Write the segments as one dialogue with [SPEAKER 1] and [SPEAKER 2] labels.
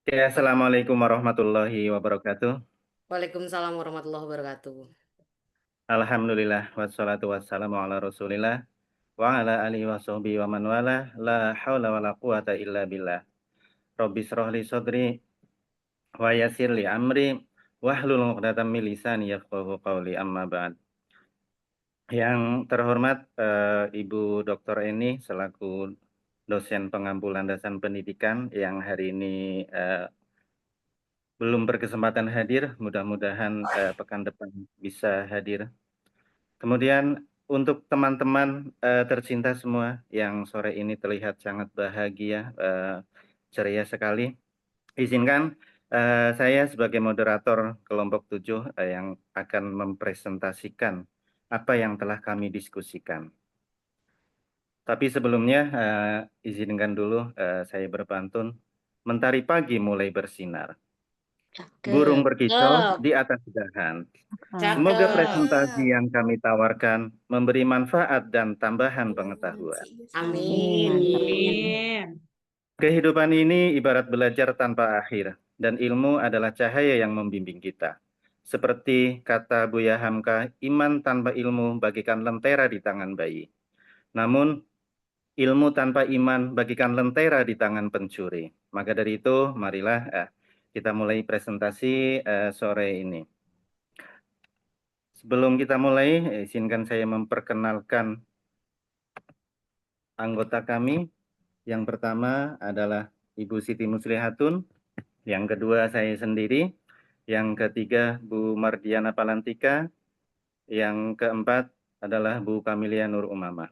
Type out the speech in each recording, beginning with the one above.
[SPEAKER 1] Ya, assalamualaikum warahmatullahi wabarakatuh.
[SPEAKER 2] Waalaikumsalam warahmatullahi wabarakatuh.
[SPEAKER 1] Alhamdulillah wassalatu wassalamu ala Rasulillah wa ala alihi washabihi wa man wala la haula wala quwata illa billah. Rabbi shrah li sadri wa yassir li amri wahlul 'uqdatam min lisani yafqahu qawli amma ba'd. Yang terhormat Ibu Dr. Eni selaku dosen pengampu landasan pendidikan yang hari ini belum berkesempatan hadir, mudah-mudahan pekan depan bisa hadir. Kemudian untuk teman-teman tercinta semua yang sore ini terlihat sangat bahagia, ceria sekali, izinkan saya sebagai moderator kelompok 7 yang akan mempresentasikan apa yang telah kami diskusikan. Tapi sebelumnya izinkan dulu saya berpantun. Mentari pagi mulai bersinar, burung
[SPEAKER 2] Cakep.
[SPEAKER 1] berkicau
[SPEAKER 2] Cakep.
[SPEAKER 1] di atas dahan. Semoga
[SPEAKER 2] Cakep.
[SPEAKER 1] presentasi yang kami tawarkan memberi manfaat dan tambahan pengetahuan.
[SPEAKER 2] Amin.
[SPEAKER 3] Amin.
[SPEAKER 1] Kehidupan ini ibarat belajar tanpa akhir, dan ilmu adalah cahaya yang membimbing kita. Seperti kata Buya Hamka, iman tanpa ilmu bagikan lentera di tangan bayi. Namun, ilmu tanpa iman bagikan lentera di tangan pencuri. Maka dari itu, marilah kita mulai presentasi sore ini. Sebelum kita mulai, izinkan saya memperkenalkan anggota kami. Yang pertama adalah Ibu Siti Muslihatun, yang kedua saya sendiri, yang ketiga Bu Mardiana Palantika, yang keempat adalah Bu Kamilia Nur Umama.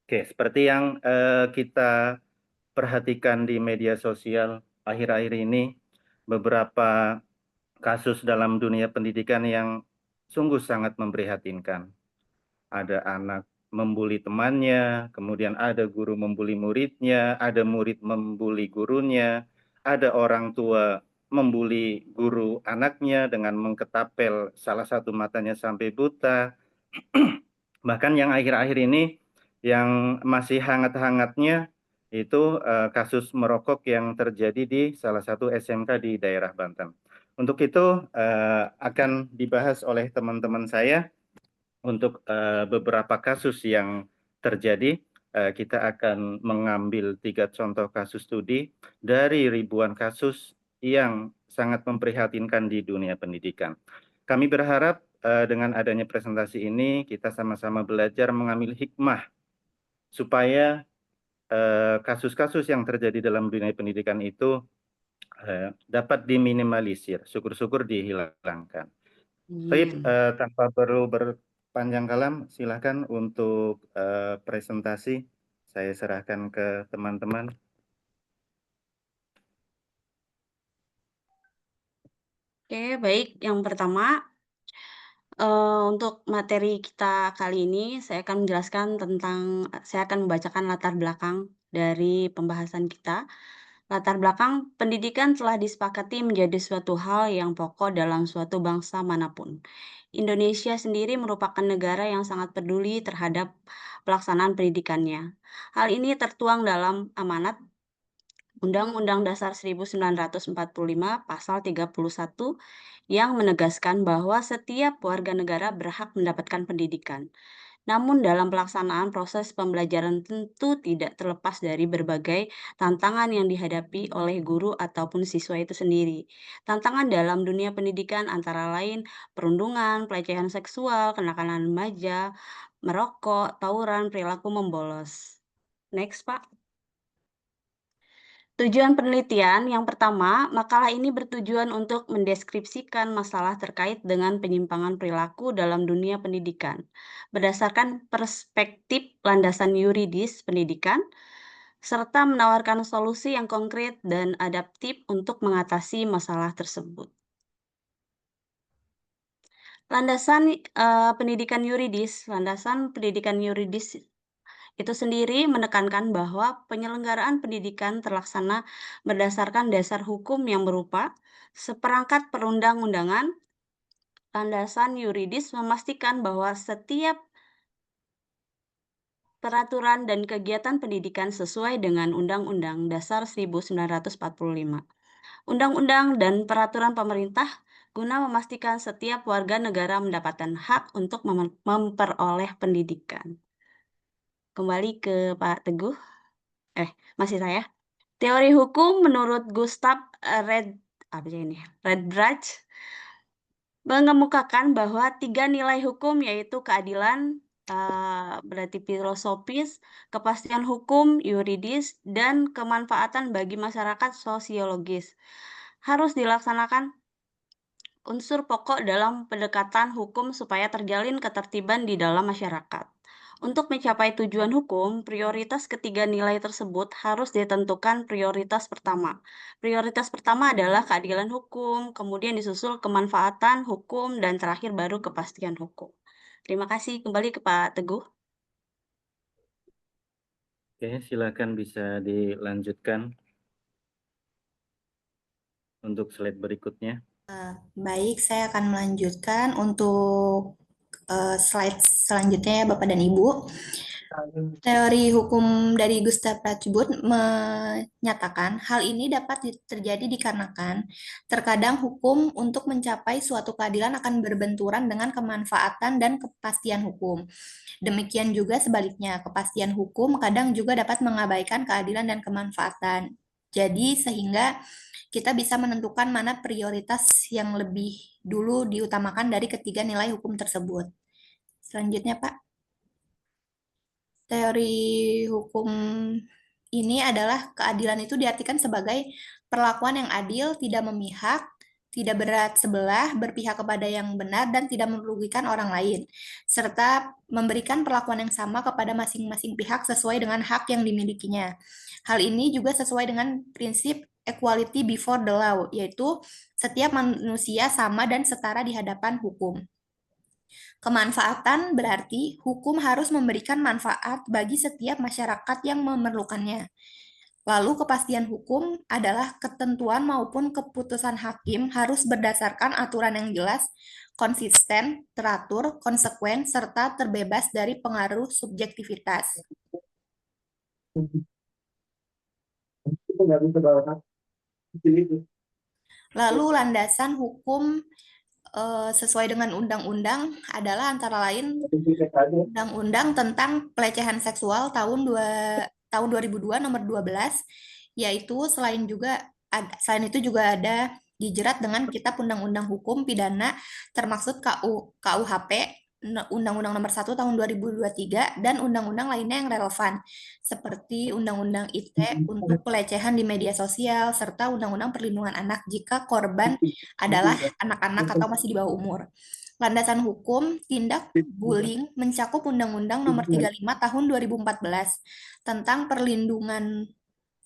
[SPEAKER 1] Oke, seperti yang kita perhatikan di media sosial akhir-akhir ini, beberapa kasus dalam dunia pendidikan yang sungguh sangat memprihatinkan. Ada anak membuli temannya, kemudian ada guru membuli muridnya, ada murid membuli gurunya, ada orang tua membuli guru anaknya dengan mengketapel salah satu matanya sampai buta. Bahkan yang akhir-akhir ini yang masih hangat-hangatnya itu kasus merokok yang terjadi di salah satu SMK di daerah Banten. Untuk itu akan dibahas oleh teman-teman saya. Untuk beberapa kasus yang terjadi, kita akan mengambil 3 contoh kasus studi dari ribuan kasus yang sangat memprihatinkan di dunia pendidikan. Kami berharap dengan adanya presentasi ini kita sama-sama belajar mengambil hikmah supaya kasus-kasus yang terjadi dalam dunia pendidikan itu dapat diminimalisir, syukur-syukur dihilangkan. Baik,
[SPEAKER 2] Amin.
[SPEAKER 1] tanpa perlu berpanjang kalam, silakan untuk presentasi saya serahkan ke teman-teman.
[SPEAKER 3] Oke, baik. Yang pertama, untuk materi kita kali ini, saya akan membacakan latar belakang dari pembahasan kita. Latar belakang pendidikan telah disepakati menjadi suatu hal yang pokok dalam suatu bangsa manapun. Indonesia sendiri merupakan negara yang sangat peduli terhadap pelaksanaan pendidikannya. Hal ini tertuang dalam amanat Undang-Undang Dasar 1945 Pasal 31 yang menegaskan bahwa setiap warga negara berhak mendapatkan pendidikan. Namun dalam pelaksanaan proses pembelajaran tentu tidak terlepas dari berbagai tantangan yang dihadapi oleh guru ataupun siswa itu sendiri. Tantangan dalam dunia pendidikan antara lain perundungan, pelecehan seksual, kenakalan remaja, merokok, tawuran, perilaku membolos. Next, Pak. Tujuan penelitian yang pertama, makalah ini bertujuan untuk mendeskripsikan masalah terkait dengan penyimpangan perilaku dalam dunia pendidikan, berdasarkan perspektif landasan yuridis pendidikan, serta menawarkan solusi yang konkret dan adaptif untuk mengatasi masalah tersebut. Landasan pendidikan yuridis itu sendiri menekankan bahwa penyelenggaraan pendidikan terlaksana berdasarkan dasar hukum yang berupa seperangkat perundang-undangan. Landasan yuridis memastikan bahwa setiap peraturan dan kegiatan pendidikan sesuai dengan Undang-Undang Dasar 1945. undang-undang dan peraturan pemerintah guna memastikan setiap warga negara mendapatkan hak untuk memperoleh pendidikan. Kembali ke Pak Teguh. Masih saya. Teori hukum menurut Gustav Redbridge mengemukakan bahwa 3 nilai hukum yaitu keadilan, berarti filosofis, kepastian hukum yuridis, dan kemanfaatan bagi masyarakat sosiologis harus dilaksanakan unsur pokok dalam pendekatan hukum supaya terjalin ketertiban di dalam masyarakat. Untuk mencapai tujuan hukum, prioritas ketiga nilai tersebut harus ditentukan prioritas pertama. Prioritas pertama adalah keadilan hukum, kemudian disusul kemanfaatan hukum, dan terakhir baru kepastian hukum. Terima kasih. Kembali ke Pak Teguh.
[SPEAKER 1] Oke, silakan bisa dilanjutkan untuk slide berikutnya.
[SPEAKER 4] Baik, saya akan melanjutkan untuk slide selanjutnya ya Bapak dan Ibu. Teori hukum dari Gustav Rajbut menyatakan hal ini dapat terjadi dikarenakan terkadang hukum untuk mencapai suatu keadilan akan berbenturan dengan kemanfaatan dan kepastian hukum. Demikian juga sebaliknya, kepastian hukum kadang juga dapat mengabaikan keadilan dan kemanfaatan. Jadi sehingga kita bisa menentukan mana prioritas yang lebih dulu diutamakan dari ketiga nilai hukum tersebut. Selanjutnya, Pak. Teori hukum ini adalah keadilan itu diartikan sebagai perlakuan yang adil, tidak memihak, tidak berat sebelah, berpihak kepada yang benar, dan tidak merugikan orang lain, serta memberikan perlakuan yang sama kepada masing-masing pihak sesuai dengan hak yang dimilikinya. Hal ini juga sesuai dengan prinsip equality before the law, yaitu setiap manusia sama dan setara di hadapan hukum. Kemanfaatan berarti hukum harus memberikan manfaat bagi setiap masyarakat yang memerlukannya. Lalu kepastian hukum adalah ketentuan maupun keputusan hakim harus berdasarkan aturan yang jelas, konsisten, teratur, konsekuen, serta terbebas dari pengaruh subjektivitas. Lalu landasan hukum sesuai dengan undang-undang adalah antara lain Undang-Undang tentang Pelecehan Seksual tahun 2002 nomor 12, yaitu selain itu juga ada dijerat dengan Kitab Undang-Undang Hukum Pidana termaksud KUHP Undang-Undang nomor 1 tahun 2023 dan undang-undang lainnya yang relevan seperti Undang-Undang ITE untuk pelecehan di media sosial serta Undang-Undang Perlindungan Anak jika korban adalah anak-anak atau masih di bawah umur. Landasan hukum tindak bullying mencakup Undang-Undang Nomor 35 Tahun 2014 tentang perlindungan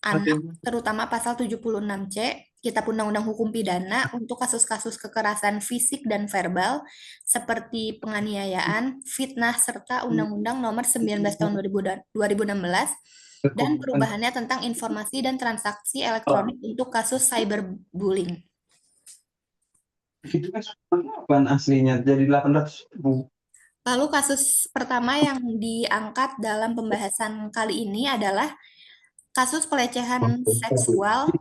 [SPEAKER 4] anak, terutama pasal 76C, Kitab Undang-Undang Hukum Pidana untuk kasus-kasus kekerasan fisik dan verbal seperti penganiayaan, fitnah, serta Undang-Undang Nomor 19 Tahun 2016 dan perubahannya tentang informasi dan transaksi elektronik untuk kasus cyberbullying.
[SPEAKER 5] Itu kan kapan aslinya jadi 800.000.
[SPEAKER 4] Lalu kasus pertama yang diangkat dalam pembahasan kali ini adalah kasus pelecehan seksual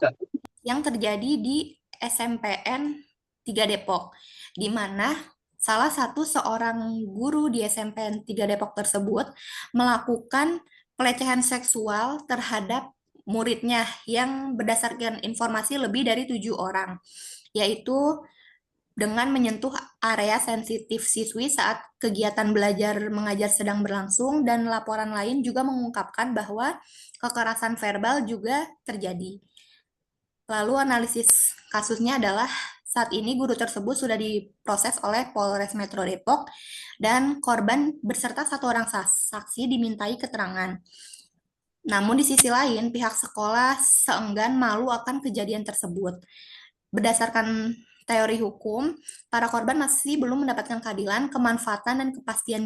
[SPEAKER 4] yang terjadi di SMPN 3 Depok, di mana salah satu seorang guru di SMPN 3 Depok tersebut melakukan pelecehan seksual terhadap muridnya yang berdasarkan informasi lebih dari 7 orang, yaitu dengan menyentuh area sensitif siswi saat kegiatan belajar mengajar sedang berlangsung, dan laporan lain juga mengungkapkan bahwa kekerasan verbal juga terjadi. Lalu analisis kasusnya adalah saat ini guru tersebut sudah diproses oleh Polres Metro Depok dan korban beserta 1 orang saksi dimintai keterangan. Namun di sisi lain pihak sekolah seenggan malu akan kejadian tersebut. Berdasarkan teori hukum, para korban masih belum mendapatkan keadilan, kemanfaatan, dan kepastian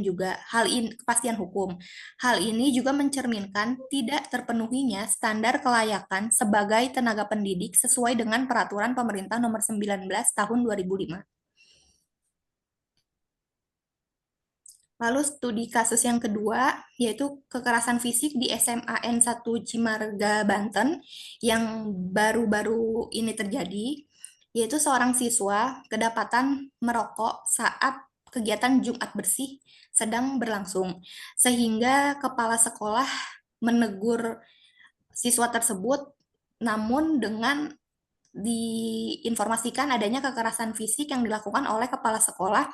[SPEAKER 4] kepastian hukum. Hal ini juga mencerminkan tidak terpenuhinya standar kelayakan sebagai tenaga pendidik sesuai dengan peraturan pemerintah nomor 19 tahun 2005. Lalu studi kasus yang kedua yaitu kekerasan fisik di SMA N1 Cimarga, Banten yang baru-baru ini terjadi, yaitu seorang siswa kedapatan merokok saat kegiatan Jumat bersih sedang berlangsung, sehingga kepala sekolah menegur siswa tersebut, namun dengan diinformasikan adanya kekerasan fisik yang dilakukan oleh kepala sekolah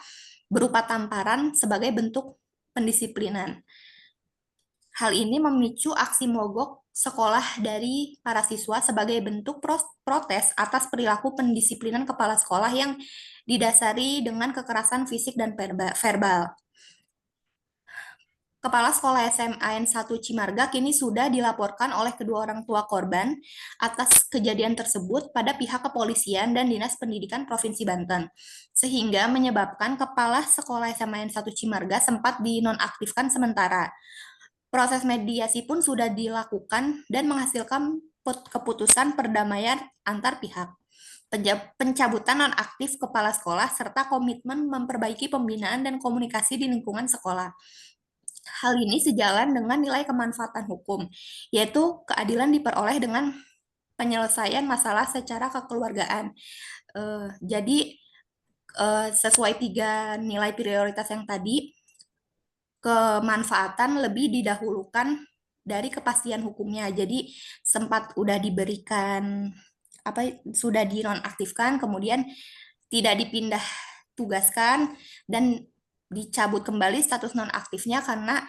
[SPEAKER 4] berupa tamparan sebagai bentuk pendisiplinan. Hal ini memicu aksi mogok sekolah dari para siswa sebagai bentuk protes atas perilaku pendisiplinan kepala sekolah yang didasari dengan kekerasan fisik dan verbal. Kepala Sekolah SMA N1 Cimarga kini sudah dilaporkan oleh kedua orang tua korban atas kejadian tersebut pada pihak kepolisian dan Dinas Pendidikan Provinsi Banten, sehingga menyebabkan Kepala Sekolah SMA N1 Cimarga sempat dinonaktifkan sementara. Proses mediasi pun sudah dilakukan dan menghasilkan keputusan perdamaian antar pihak, pencabutan nonaktif kepala sekolah, serta komitmen memperbaiki pembinaan dan komunikasi di lingkungan sekolah. Hal ini sejalan dengan nilai kemanfaatan hukum, yaitu keadilan diperoleh dengan penyelesaian masalah secara kekeluargaan. Jadi, sesuai 3 nilai prioritas yang tadi, kemanfaatan lebih didahulukan dari kepastian hukumnya. Jadi, sempat udah diberikan, sudah dinonaktifkan, kemudian tidak dipindah tugaskan, dan dicabut kembali status nonaktifnya karena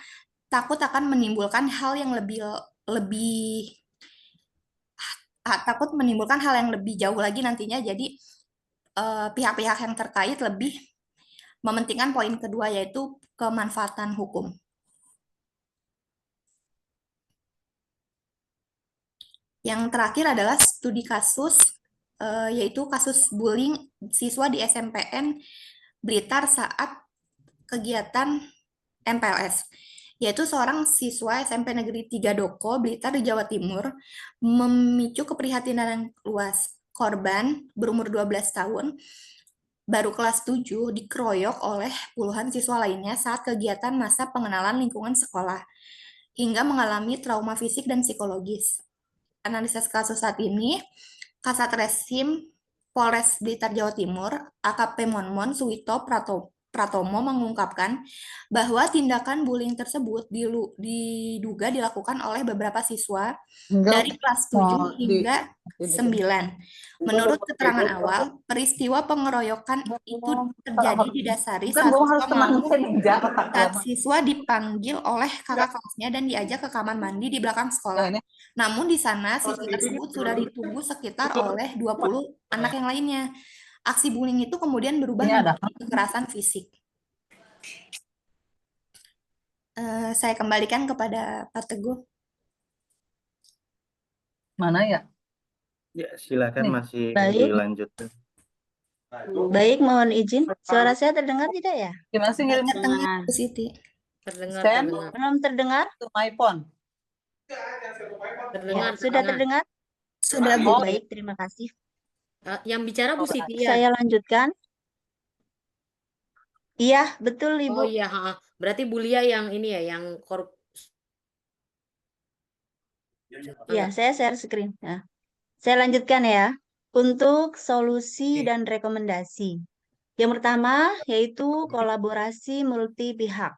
[SPEAKER 4] takut akan menimbulkan hal yang lebih jauh lagi nantinya. Jadi pihak-pihak yang terkait lebih mementingkan poin kedua, yaitu kemanfaatan hukum. Yang terakhir adalah studi kasus, yaitu kasus bullying siswa di SMPN Blitar saat kegiatan MPLS, yaitu seorang siswa SMP Negeri 3 Doko, Blitar di Jawa Timur, memicu keprihatinan yang luas. Korban berumur 12 tahun, baru kelas 7, dikeroyok oleh puluhan siswa lainnya saat kegiatan masa pengenalan lingkungan sekolah, hingga mengalami trauma fisik dan psikologis. Analisis kasus saat ini, Kasat Reskrim Polres Blitar Jawa Timur, AKP Monmon Suwito Pratomo mengungkapkan bahwa tindakan bullying tersebut diduga dilakukan oleh beberapa siswa dari kelas 7 hingga 9. Menurut keterangan awal, peristiwa pengeroyokan itu terjadi didasari saat siswa dipanggil oleh kakak kelasnya dan diajak ke kamar mandi di belakang sekolah. Namun di sana siswa tersebut sudah ditunggu sekitar oleh 20 anak yang lainnya. Aksi bullying itu kemudian berubah menjadi kekerasan fisik. Saya kembalikan kepada Pak Teguh.
[SPEAKER 6] Mana ya?
[SPEAKER 1] Ya, silakan masih
[SPEAKER 3] Baik.
[SPEAKER 1] dilanjutkan.
[SPEAKER 3] Baik, mohon izin. Suara saya terdengar tidak ya?
[SPEAKER 6] Gimana sih ngirim
[SPEAKER 4] Terdengar, Bu Siti.
[SPEAKER 2] Terdengar,
[SPEAKER 6] Stan?
[SPEAKER 2] terdengar.
[SPEAKER 3] Belum terdengar?
[SPEAKER 6] ke my phone?
[SPEAKER 2] Terdengar,
[SPEAKER 3] Sudah
[SPEAKER 2] terdengar.
[SPEAKER 3] terdengar?
[SPEAKER 4] Sudah, Bu.
[SPEAKER 3] Baik, terima kasih.
[SPEAKER 2] Yang bicara Bu Siti ya?
[SPEAKER 3] Saya lanjutkan. Iya, betul
[SPEAKER 2] Oh
[SPEAKER 3] Ibu.
[SPEAKER 2] iya, berarti Bulia yang ini ya, yang
[SPEAKER 3] Ya, saya share screen. Nah, saya lanjutkan ya. Untuk solusi dan rekomendasi. Yang pertama yaitu kolaborasi multi pihak.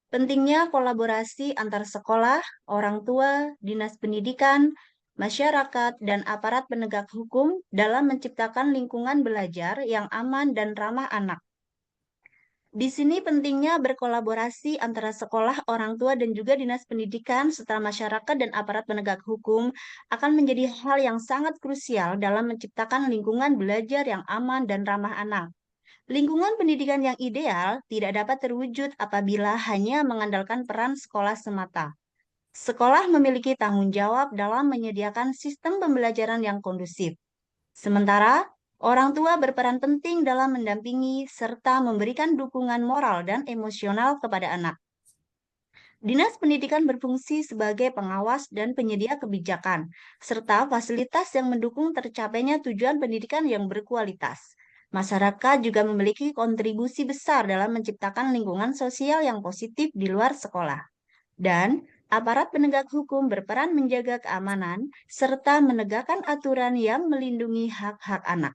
[SPEAKER 3] Pentingnya kolaborasi antar sekolah, orang tua, dinas pendidikan, masyarakat, dan aparat penegak hukum dalam menciptakan lingkungan belajar yang aman dan ramah anak. Di sini pentingnya berkolaborasi antara sekolah, orang tua, dan juga dinas pendidikan, serta masyarakat dan aparat penegak hukum akan menjadi hal yang sangat krusial dalam menciptakan lingkungan belajar yang aman dan ramah anak. Lingkungan pendidikan yang ideal tidak dapat terwujud apabila hanya mengandalkan peran sekolah semata. Sekolah memiliki tanggung jawab dalam menyediakan sistem pembelajaran yang kondusif. Sementara, orang tua berperan penting dalam mendampingi serta memberikan dukungan moral dan emosional kepada anak. Dinas pendidikan berfungsi sebagai pengawas dan penyedia kebijakan, serta fasilitas yang mendukung tercapainya tujuan pendidikan yang berkualitas. Masyarakat juga memiliki kontribusi besar dalam menciptakan lingkungan sosial yang positif di luar sekolah. Dan aparat penegak hukum berperan menjaga keamanan serta menegakkan aturan yang melindungi hak-hak anak.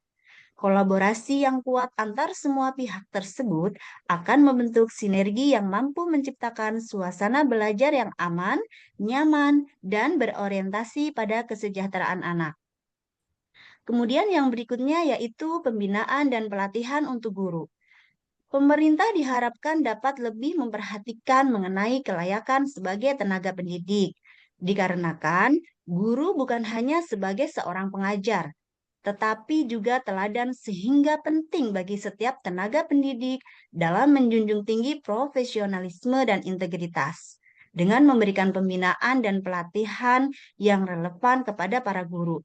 [SPEAKER 3] Kolaborasi yang kuat antar semua pihak tersebut akan membentuk sinergi yang mampu menciptakan suasana belajar yang aman, nyaman, dan berorientasi pada kesejahteraan anak. Kemudian yang berikutnya yaitu pembinaan dan pelatihan untuk guru. Pemerintah diharapkan dapat lebih memperhatikan mengenai kelayakan sebagai tenaga pendidik, dikarenakan guru bukan hanya sebagai seorang pengajar, tetapi juga teladan sehingga penting bagi setiap tenaga pendidik dalam menjunjung tinggi profesionalisme dan integritas, dengan memberikan pembinaan dan pelatihan yang relevan kepada para guru.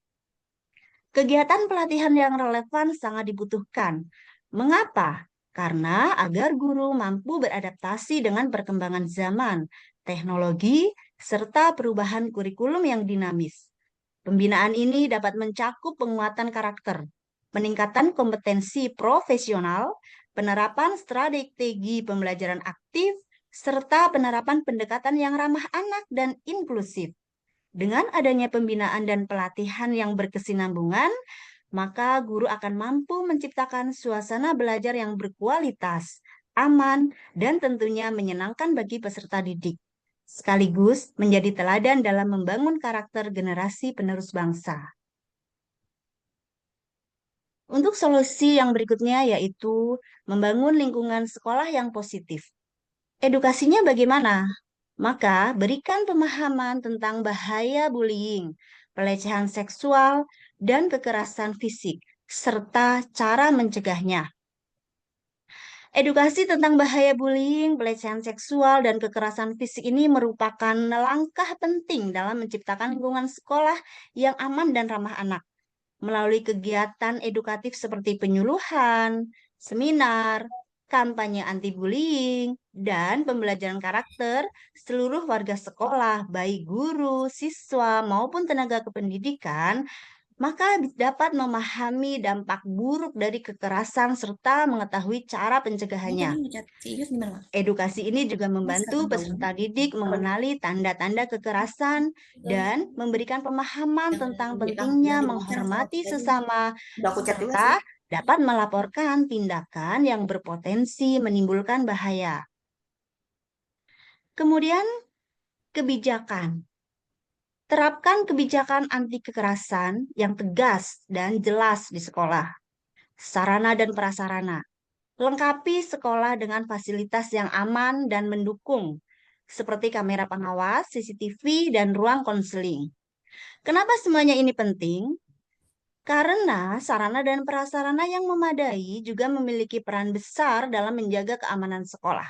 [SPEAKER 3] Kegiatan pelatihan yang relevan sangat dibutuhkan. Mengapa? Karena agar guru mampu beradaptasi dengan perkembangan zaman, teknologi, serta perubahan kurikulum yang dinamis. Pembinaan ini dapat mencakup penguatan karakter, peningkatan kompetensi profesional, penerapan strategi pembelajaran aktif, serta penerapan pendekatan yang ramah anak dan inklusif. Dengan adanya pembinaan dan pelatihan yang berkesinambungan, maka guru akan mampu menciptakan suasana belajar yang berkualitas, aman, dan tentunya menyenangkan bagi peserta didik, sekaligus menjadi teladan dalam membangun karakter generasi penerus bangsa. Untuk solusi yang berikutnya yaitu membangun lingkungan sekolah yang positif. Edukasinya bagaimana? Maka berikan pemahaman tentang bahaya bullying, pelecehan seksual, dan kekerasan fisik, serta cara mencegahnya. Edukasi tentang bahaya bullying, pelecehan seksual, dan kekerasan fisik ini merupakan langkah penting dalam menciptakan lingkungan sekolah yang aman dan ramah anak. Melalui kegiatan edukatif seperti penyuluhan, seminar, kampanye anti-bullying, dan pembelajaran karakter, seluruh warga sekolah, baik guru, siswa, maupun tenaga kependidikan, maka dapat memahami dampak buruk dari kekerasan serta mengetahui cara pencegahannya. Edukasi ini juga membantu peserta didik mengenali tanda-tanda kekerasan dan memberikan pemahaman tentang pentingnya menghormati sesama, serta dapat melaporkan tindakan yang berpotensi menimbulkan bahaya. Kemudian, kebijakan. Terapkan kebijakan anti kekerasan yang tegas dan jelas di sekolah. Sarana dan prasarana. Lengkapi sekolah dengan fasilitas yang aman dan mendukung, seperti kamera pengawas, CCTV, dan ruang konseling. Kenapa semuanya ini penting? Karena sarana dan prasarana yang memadai juga memiliki peran besar dalam menjaga keamanan sekolah.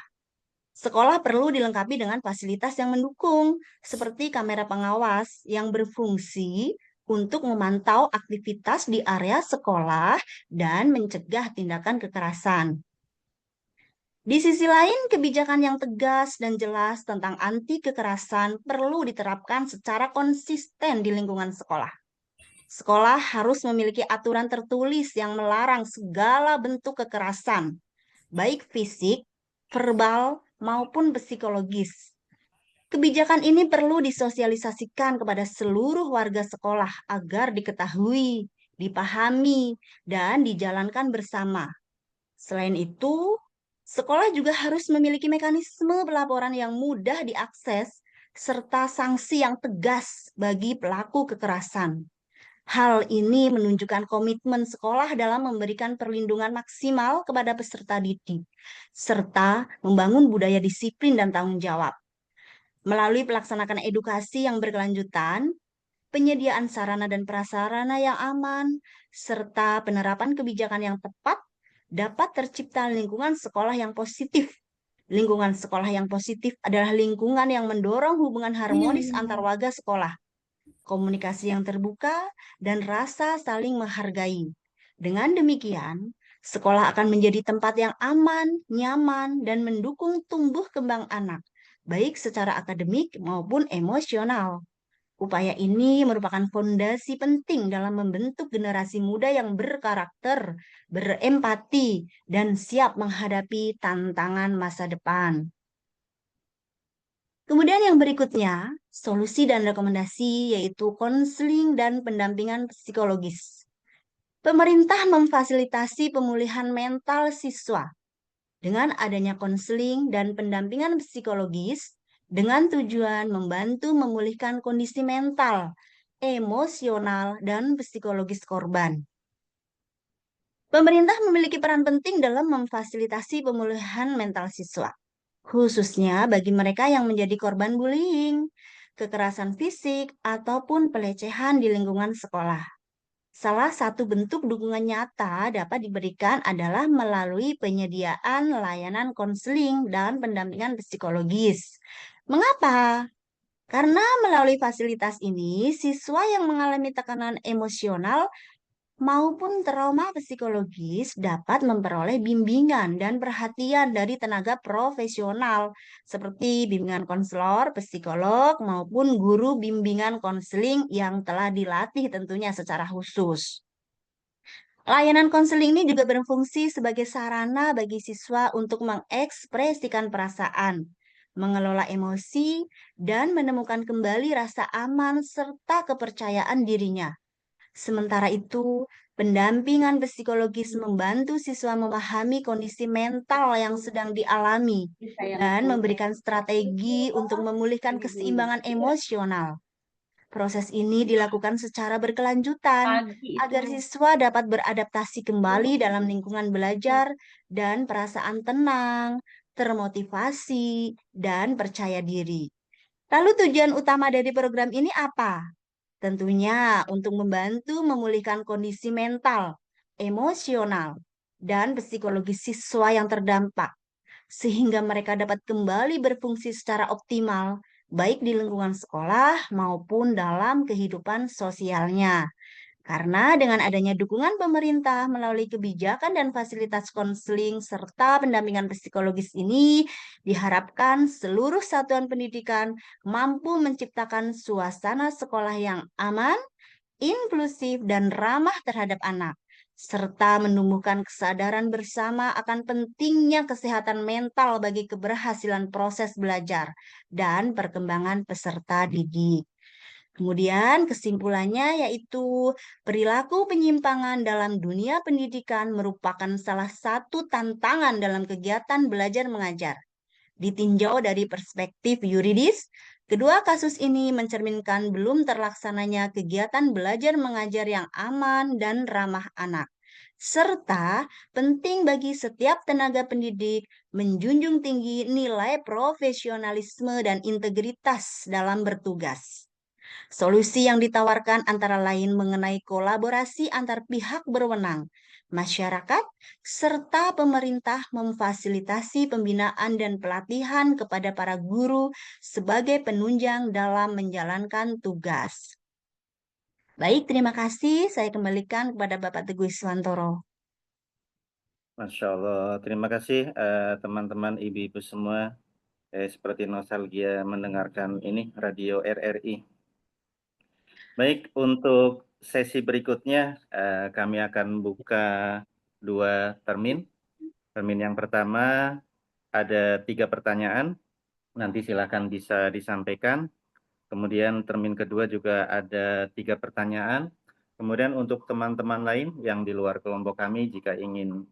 [SPEAKER 3] Sekolah perlu dilengkapi dengan fasilitas yang mendukung, seperti kamera pengawas yang berfungsi untuk memantau aktivitas di area sekolah dan mencegah tindakan kekerasan. Di sisi lain, kebijakan yang tegas dan jelas tentang anti kekerasan perlu diterapkan secara konsisten di lingkungan sekolah. Sekolah harus memiliki aturan tertulis yang melarang segala bentuk kekerasan, baik fisik, verbal, maupun psikologis. Kebijakan ini perlu disosialisasikan kepada seluruh warga sekolah agar diketahui, dipahami, dan dijalankan bersama. Selain itu, sekolah juga harus memiliki mekanisme pelaporan yang mudah diakses serta sanksi yang tegas bagi pelaku kekerasan. Hal ini menunjukkan komitmen sekolah dalam memberikan perlindungan maksimal kepada peserta didik, serta membangun budaya disiplin dan tanggung jawab. Melalui pelaksanaan edukasi yang berkelanjutan, penyediaan sarana dan prasarana yang aman, serta penerapan kebijakan yang tepat, dapat tercipta lingkungan sekolah yang positif. Lingkungan sekolah yang positif adalah lingkungan yang mendorong hubungan harmonis antar warga sekolah, komunikasi yang terbuka, dan rasa saling menghargai. Dengan demikian, sekolah akan menjadi tempat yang aman, nyaman, dan mendukung tumbuh kembang anak, baik secara akademik maupun emosional. Upaya ini merupakan fondasi penting dalam membentuk generasi muda yang berkarakter, berempati, dan siap menghadapi tantangan masa depan. Kemudian yang berikutnya, solusi dan rekomendasi yaitu konseling dan pendampingan psikologis. Pemerintah memfasilitasi pemulihan mental siswa dengan adanya konseling dan pendampingan psikologis dengan tujuan membantu memulihkan kondisi mental, emosional, dan psikologis korban. Pemerintah memiliki peran penting dalam memfasilitasi pemulihan mental siswa, khususnya bagi mereka yang menjadi korban bullying, kekerasan fisik, ataupun pelecehan di lingkungan sekolah. Salah satu bentuk dukungan nyata dapat diberikan adalah melalui penyediaan layanan konseling dan pendampingan psikologis. Mengapa? Karena melalui fasilitas ini, siswa yang mengalami tekanan emosional maupun trauma psikologis dapat memperoleh bimbingan dan perhatian dari tenaga profesional seperti bimbingan konselor, psikolog, maupun guru bimbingan konseling yang telah dilatih tentunya secara khusus. Layanan konseling ini juga berfungsi sebagai sarana bagi siswa untuk mengekspresikan perasaan, mengelola emosi, dan menemukan kembali rasa aman serta kepercayaan dirinya. Sementara itu, pendampingan psikologis membantu siswa memahami kondisi mental yang sedang dialami dan memberikan strategi untuk memulihkan keseimbangan emosional. Proses ini dilakukan secara berkelanjutan agar siswa dapat beradaptasi kembali dalam lingkungan belajar dan perasaan tenang, termotivasi, dan percaya diri. Lalu tujuan utama dari program ini apa? Tentunya untuk membantu memulihkan kondisi mental, emosional, dan psikologis siswa yang terdampak, sehingga mereka dapat kembali berfungsi secara optimal, baik di lingkungan sekolah maupun dalam kehidupan sosialnya. Karena dengan adanya dukungan pemerintah melalui kebijakan dan fasilitas konseling serta pendampingan psikologis ini, diharapkan seluruh satuan pendidikan mampu menciptakan suasana sekolah yang aman, inklusif, dan ramah terhadap anak, serta menumbuhkan kesadaran bersama akan pentingnya kesehatan mental bagi keberhasilan proses belajar dan perkembangan peserta didik. Kemudian kesimpulannya yaitu perilaku penyimpangan dalam dunia pendidikan merupakan salah satu tantangan dalam kegiatan belajar mengajar. Ditinjau dari perspektif yuridis, kedua kasus ini mencerminkan belum terlaksananya kegiatan belajar mengajar yang aman dan ramah anak. Serta penting bagi setiap tenaga pendidik menjunjung tinggi nilai profesionalisme dan integritas dalam bertugas. Solusi yang ditawarkan antara lain mengenai kolaborasi antar pihak berwenang, masyarakat, serta pemerintah memfasilitasi pembinaan dan pelatihan kepada para guru sebagai penunjang dalam menjalankan tugas. Baik, terima kasih. Saya kembalikan kepada Bapak Teguh Iswantoro.
[SPEAKER 1] Masya Allah, terima kasih teman-teman ibu-ibu semua. Seperti nostalgia mendengarkan ini radio RRI. Baik, untuk sesi berikutnya kami akan buka 2 termin. Termin yang pertama ada 3 pertanyaan, nanti silakan bisa disampaikan. Kemudian termin kedua juga ada 3 pertanyaan. Kemudian untuk teman-teman lain yang di luar kelompok kami jika ingin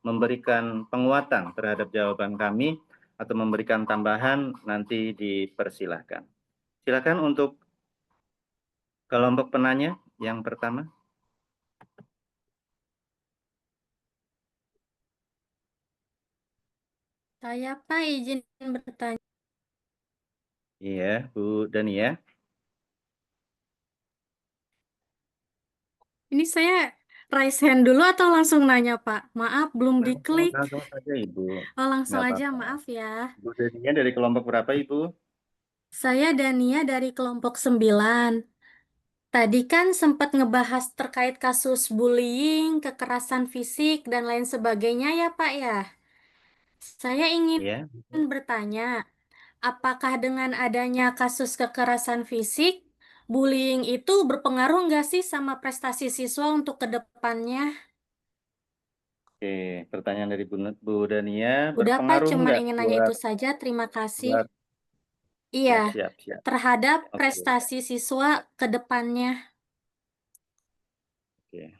[SPEAKER 1] memberikan penguatan terhadap jawaban kami atau memberikan tambahan nanti dipersilahkan. Silakan untuk kelompok penanya yang pertama.
[SPEAKER 2] Saya Pak izin bertanya.
[SPEAKER 1] Iya, Bu Dania.
[SPEAKER 2] Ini saya raise hand dulu atau langsung nanya Pak? Maaf belum diklik.
[SPEAKER 1] Langsung saja Ibu.
[SPEAKER 2] Oh langsung
[SPEAKER 1] Nggak
[SPEAKER 2] aja,
[SPEAKER 1] apa-apa.
[SPEAKER 2] maaf ya.
[SPEAKER 1] Bu Dania dari kelompok berapa Ibu?
[SPEAKER 2] Saya Dania dari kelompok 9. Tadi kan sempat ngebahas terkait kasus bullying, kekerasan fisik, dan lain sebagainya ya Pak ya. Saya ingin
[SPEAKER 1] Iya.
[SPEAKER 2] bertanya, apakah dengan adanya kasus kekerasan fisik, bullying itu berpengaruh nggak sih sama prestasi siswa untuk ke depannya?
[SPEAKER 1] Oke, pertanyaan dari Bu Dania,
[SPEAKER 2] Udah Pak,
[SPEAKER 1] berpengaruh
[SPEAKER 2] cuman
[SPEAKER 1] nggak
[SPEAKER 2] ingin nanya
[SPEAKER 1] buat
[SPEAKER 2] itu saja. Terima kasih.
[SPEAKER 1] buat
[SPEAKER 2] Iya,
[SPEAKER 1] siap.
[SPEAKER 2] terhadap
[SPEAKER 1] Oke,
[SPEAKER 2] prestasi siswa ke depannya.
[SPEAKER 1] oke.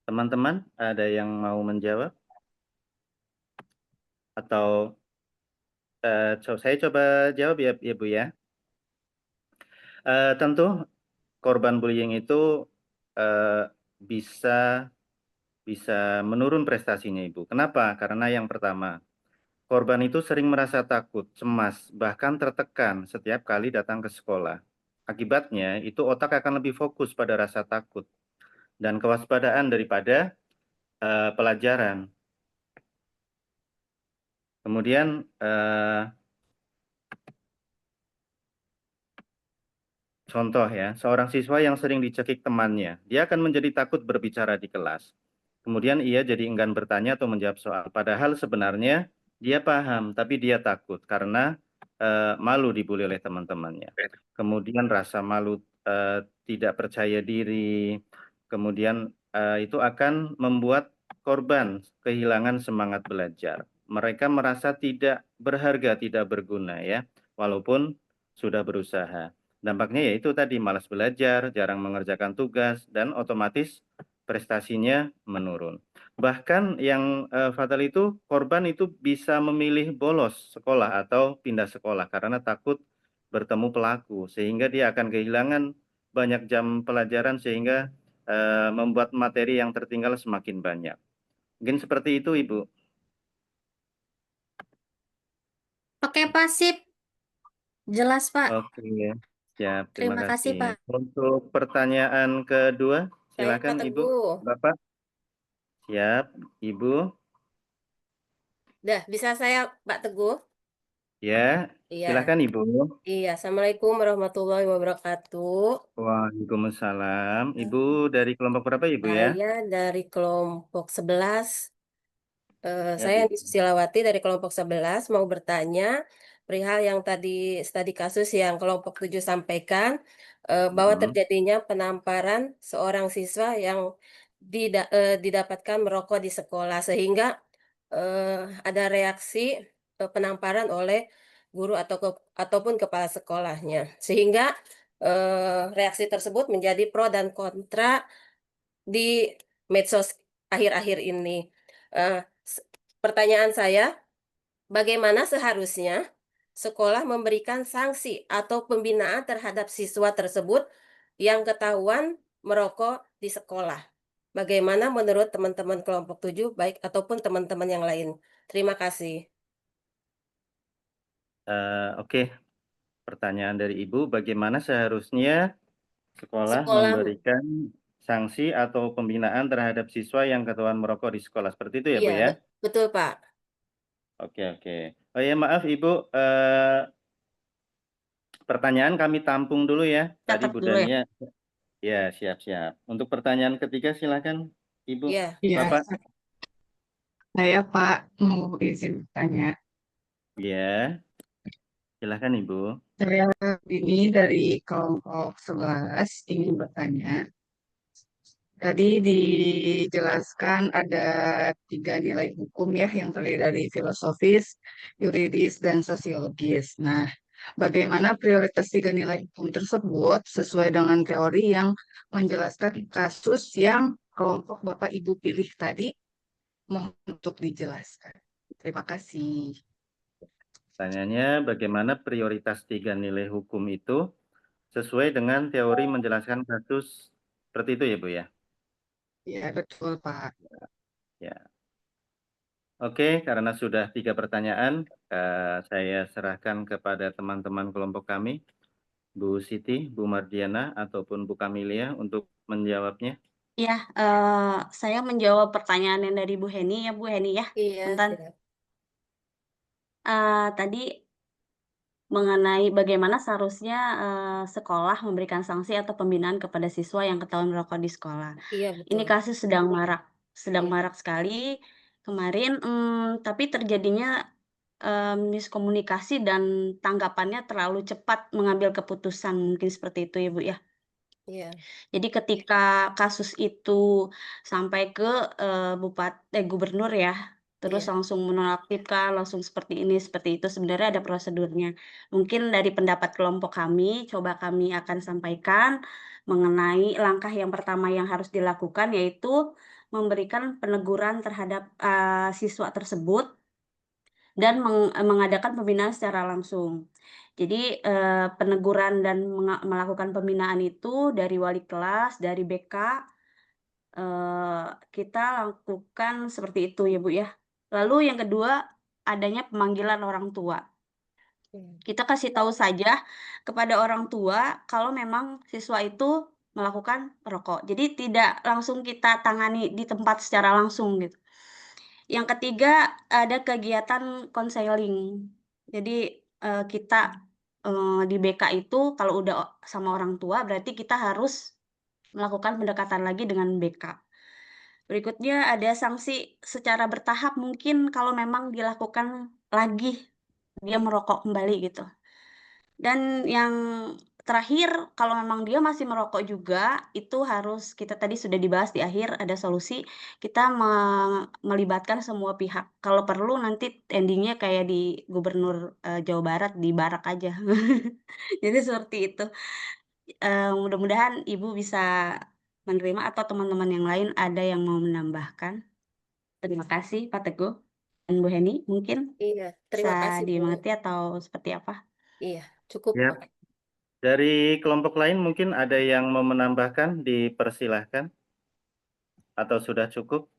[SPEAKER 1] Teman-teman, ada yang mau menjawab? Atau saya coba jawab ya Bu ya. Tentu korban bullying itu bisa menurun prestasinya Ibu. Kenapa? Karena yang pertama, korban itu sering merasa takut, cemas, bahkan tertekan setiap kali datang ke sekolah. Akibatnya, itu otak akan lebih fokus pada rasa takut dan kewaspadaan daripada pelajaran. Kemudian contoh ya, seorang siswa yang sering dicekik temannya, dia akan menjadi takut berbicara di kelas. Kemudian ia jadi enggan bertanya atau menjawab soal. Padahal sebenarnya dia paham, tapi dia takut karena malu dibully oleh teman-temannya. Kemudian rasa malu, tidak percaya diri, kemudian itu akan membuat korban kehilangan semangat belajar. Mereka merasa tidak berharga, tidak berguna ya, walaupun sudah berusaha. Dampaknya yaitu tadi malas belajar, jarang mengerjakan tugas, dan otomatis prestasinya menurun. Bahkan yang fatal itu korban itu bisa memilih bolos sekolah atau pindah sekolah karena takut bertemu pelaku, sehingga dia akan kehilangan banyak jam pelajaran sehingga membuat materi yang tertinggal semakin banyak. Mungkin seperti itu, Ibu.
[SPEAKER 2] Oke Pak, sip. Jelas Pak.
[SPEAKER 1] Oke, siap. Terima
[SPEAKER 2] Terima kasih
[SPEAKER 1] kasih.
[SPEAKER 2] Pak.
[SPEAKER 1] Untuk pertanyaan kedua,
[SPEAKER 7] Saya Pak
[SPEAKER 1] silakan Ibu,
[SPEAKER 7] Teguh.
[SPEAKER 1] Bapak. Siap, Ibu.
[SPEAKER 7] Dah, bisa saya Pak Teguh?
[SPEAKER 1] Ya,
[SPEAKER 7] Iya.
[SPEAKER 1] silakan Ibu.
[SPEAKER 7] Iya, Assalamualaikum warahmatullahi wabarakatuh.
[SPEAKER 1] Waalaikumsalam. Ibu dari kelompok berapa Ibu ya?
[SPEAKER 7] Saya dari kelompok 11.
[SPEAKER 1] Ya,
[SPEAKER 7] Saya
[SPEAKER 1] Ibu.
[SPEAKER 7] Andi Susilawati dari kelompok 11 mau bertanya perihal yang tadi studi kasus yang kelompok 7 sampaikan bahwa terjadinya penamparan seorang siswa yang didapatkan merokok di sekolah sehingga ada reaksi penamparan oleh guru ataupun kepala sekolahnya sehingga reaksi tersebut menjadi pro dan kontra di medsos akhir-akhir ini. Pertanyaan saya, bagaimana seharusnya sekolah memberikan sanksi atau pembinaan terhadap siswa tersebut yang ketahuan merokok di sekolah? Bagaimana menurut teman-teman kelompok 7 baik ataupun teman-teman yang lain? Terima kasih.
[SPEAKER 1] Oke, pertanyaan dari Ibu, bagaimana seharusnya sekolah
[SPEAKER 7] Sekolah,
[SPEAKER 1] memberikan sanksi atau pembinaan terhadap siswa yang ketahuan merokok di sekolah? Seperti itu ya, Bu
[SPEAKER 7] iya,
[SPEAKER 1] ya?
[SPEAKER 7] betul Pak.
[SPEAKER 1] Oke. Oh ya, maaf Ibu, pertanyaan kami tampung dulu ya. Tadi
[SPEAKER 7] Catat
[SPEAKER 1] Bu
[SPEAKER 7] dulu ya.
[SPEAKER 1] Dania. Ya, siap. Untuk pertanyaan ketiga silakan Ibu,
[SPEAKER 7] Iya.
[SPEAKER 8] Iya,
[SPEAKER 1] Bapak.
[SPEAKER 8] saya Pak mau izin bertanya.
[SPEAKER 1] Ya, silakan Ibu.
[SPEAKER 8] Saya ini dari kelompok 11 ingin bertanya. Tadi dijelaskan ada 3 nilai hukum ya yang terdiri dari filosofis, yuridis, dan sosiologis. Nah, bagaimana prioritas 3 nilai hukum tersebut sesuai dengan teori yang menjelaskan kasus yang kelompok Bapak Ibu pilih tadi? Mohon untuk dijelaskan. Terima kasih.
[SPEAKER 1] Pertanyaannya, bagaimana prioritas 3 nilai hukum itu sesuai dengan teori menjelaskan kasus seperti itu ya, Bu ya?
[SPEAKER 8] Ya, betul, Pak.
[SPEAKER 1] Ya. Oke, karena sudah 3 pertanyaan, saya serahkan kepada teman-teman kelompok kami, Bu Siti, Bu Mardiana, ataupun Bu Kamilia untuk menjawabnya.
[SPEAKER 3] Ya, saya menjawab pertanyaan yang dari Bu Heni ya, Bu Heni ya.
[SPEAKER 7] Iya,
[SPEAKER 3] Punten.
[SPEAKER 7] siap.
[SPEAKER 3] Tadi mengenai bagaimana seharusnya sekolah memberikan sanksi atau pembinaan kepada siswa yang ketahuan merokok di sekolah.
[SPEAKER 7] Iya,
[SPEAKER 3] Ini
[SPEAKER 7] betul.
[SPEAKER 3] kasus sedang marak
[SPEAKER 7] Iya.
[SPEAKER 3] sekali kemarin, tapi terjadinya miskomunikasi dan tanggapannya terlalu cepat mengambil keputusan, mungkin seperti itu ya Bu ya.
[SPEAKER 7] Iya.
[SPEAKER 3] Jadi ketika kasus itu sampai ke gubernur ya, terus
[SPEAKER 7] Iya.
[SPEAKER 3] langsung menonaktifkan, langsung seperti ini, seperti itu, sebenarnya ada prosedurnya. Mungkin dari pendapat kelompok kami, coba kami akan sampaikan mengenai langkah yang pertama yang harus dilakukan, yaitu memberikan peneguran terhadap siswa tersebut dan mengadakan pembinaan secara langsung. Jadi, peneguran dan melakukan pembinaan itu dari wali kelas, dari BK, kita lakukan seperti itu ya, Bu, ya. Lalu yang kedua, adanya pemanggilan orang tua. Kita kasih tahu saja kepada orang tua kalau memang siswa itu melakukan merokok. Jadi tidak langsung kita tangani di tempat secara langsung gitu. Yang ketiga, ada kegiatan konseling. Jadi, kita, di BK itu kalau udah sama orang tua berarti kita harus melakukan pendekatan lagi dengan BK. Berikutnya ada sanksi secara bertahap mungkin kalau memang dilakukan lagi dia merokok kembali gitu. Dan yang terakhir, kalau memang dia masih merokok juga, itu harus kita tadi sudah dibahas di akhir ada solusi, kita melibatkan semua pihak. Kalau perlu nanti ending-nya kayak di Gubernur, Jawa Barat, dibarak aja. Jadi seperti itu. Mudah-mudahan Ibu bisa menerima atau teman-teman yang lain ada yang mau menambahkan. Terima kasih Pak Teguh dan Bu Heni, mungkin
[SPEAKER 7] Iya. Terima
[SPEAKER 3] bisa
[SPEAKER 7] kasih, Bu.
[SPEAKER 3] dimengerti atau seperti apa?
[SPEAKER 7] Iya, cukup,
[SPEAKER 1] Ya.
[SPEAKER 7] Bu.
[SPEAKER 1] Dari kelompok lain mungkin ada yang mau menambahkan, dipersilahkan. Atau sudah cukup?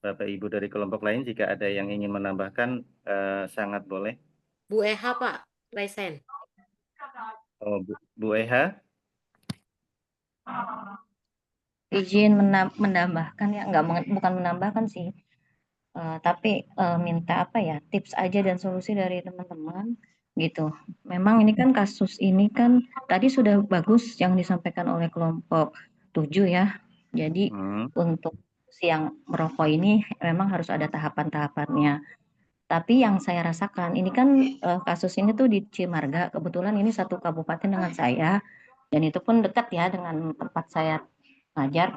[SPEAKER 1] Bapak Ibu dari kelompok lain jika ada yang ingin menambahkan, sangat boleh.
[SPEAKER 7] Bu Eha, Pak, Resen.
[SPEAKER 1] Oh, Bu Eha.
[SPEAKER 9] Izin menambahkan ya, bukan menambahkan sih, tapi minta apa ya, tips aja dan solusi dari teman-teman gitu. Memang ini kan kasus ini kan tadi sudah bagus yang disampaikan oleh kelompok 7 ya. Jadi untuk si yang merokok ini memang harus ada tahapan-tahapannya. Tapi yang saya rasakan ini kan kasus ini tuh di Cimarga, kebetulan ini satu kabupaten dengan saya dan itu pun dekat ya dengan tempat saya ngajar.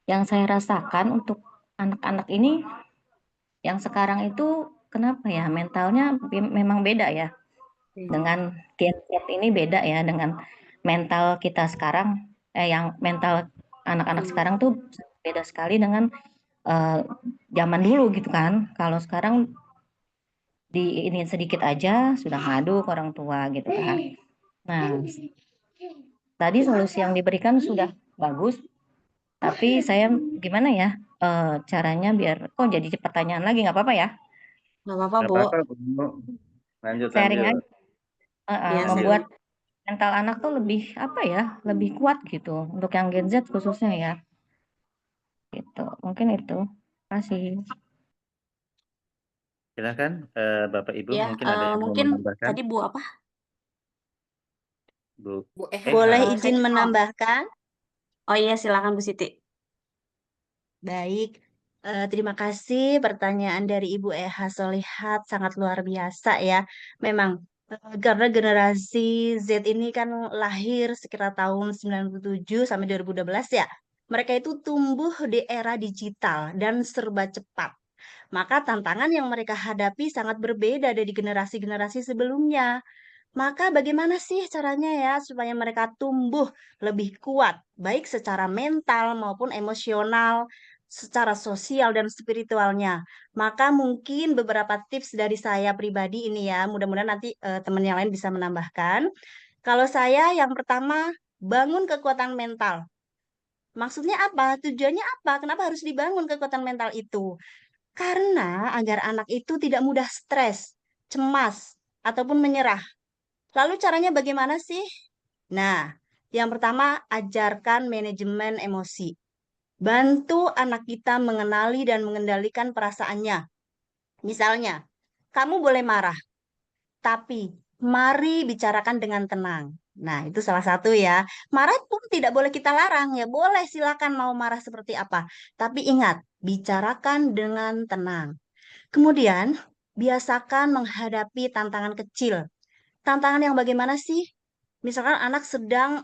[SPEAKER 9] Yang saya rasakan untuk anak-anak ini yang sekarang itu kenapa ya mentalnya memang beda ya dengan Gen Z ini beda ya dengan mental kita sekarang yang mental anak-anak sekarang tuh beda sekali dengan zaman dulu gitu kan. Kalau sekarang di ini sedikit aja sudah ngadu ke orang tua gitu kan. Nah, tadi solusi yang diberikan sudah bagus, tapi saya gimana ya caranya biar kok jadi pertanyaan lagi nggak apa-apa ya?
[SPEAKER 3] Nggak apa-apa,
[SPEAKER 1] Nggak
[SPEAKER 3] Bu.
[SPEAKER 1] apa-apa, Bu. Lanjut,
[SPEAKER 9] Sharing
[SPEAKER 1] lanjut.
[SPEAKER 9] aja,
[SPEAKER 3] Iya,
[SPEAKER 9] membuat mental anak tuh lebih apa ya, lebih kuat gitu untuk yang Gen Z khususnya ya. Gitu, mungkin itu. Terima kasih.
[SPEAKER 1] Silakan, Bapak Ibu,
[SPEAKER 3] Ya,
[SPEAKER 1] mungkin ada yang mau
[SPEAKER 3] mungkin
[SPEAKER 1] menambahkan?
[SPEAKER 3] tadi Bu apa?
[SPEAKER 1] Bu
[SPEAKER 7] Eha.
[SPEAKER 10] Boleh
[SPEAKER 1] Eha.
[SPEAKER 10] izin menambahkan?
[SPEAKER 3] Oh iya, silakan Bu Siti.
[SPEAKER 10] Baik, terima kasih pertanyaan dari Ibu Eha Solihat sangat luar biasa ya. Memang karena generasi Z ini kan lahir sekitar tahun 97 sampai 2012 ya. Mereka itu tumbuh di era digital dan serba cepat. Maka tantangan yang mereka hadapi sangat berbeda dari generasi-generasi sebelumnya. Maka bagaimana sih caranya ya supaya mereka tumbuh lebih kuat, baik secara mental maupun emosional, secara sosial dan spiritualnya. Maka mungkin beberapa tips dari saya pribadi ini ya, mudah-mudahan nanti teman yang lain bisa menambahkan. Kalau saya yang pertama, bangun kekuatan mental. Maksudnya apa? Tujuannya apa? Kenapa harus dibangun kekuatan mental itu? Karena agar anak itu tidak mudah stres, cemas, ataupun menyerah. Lalu caranya bagaimana sih? Nah, yang pertama ajarkan manajemen emosi. Bantu anak kita mengenali dan mengendalikan perasaannya. Misalnya, kamu boleh marah, tapi Mari bicarakan dengan tenang. Nah, itu salah satu ya. Marah pun tidak boleh kita larang ya. Boleh silakan mau marah seperti apa. Tapi ingat, bicarakan dengan tenang. Kemudian, biasakan menghadapi tantangan kecil. Tantangan yang bagaimana sih? Misalkan anak sedang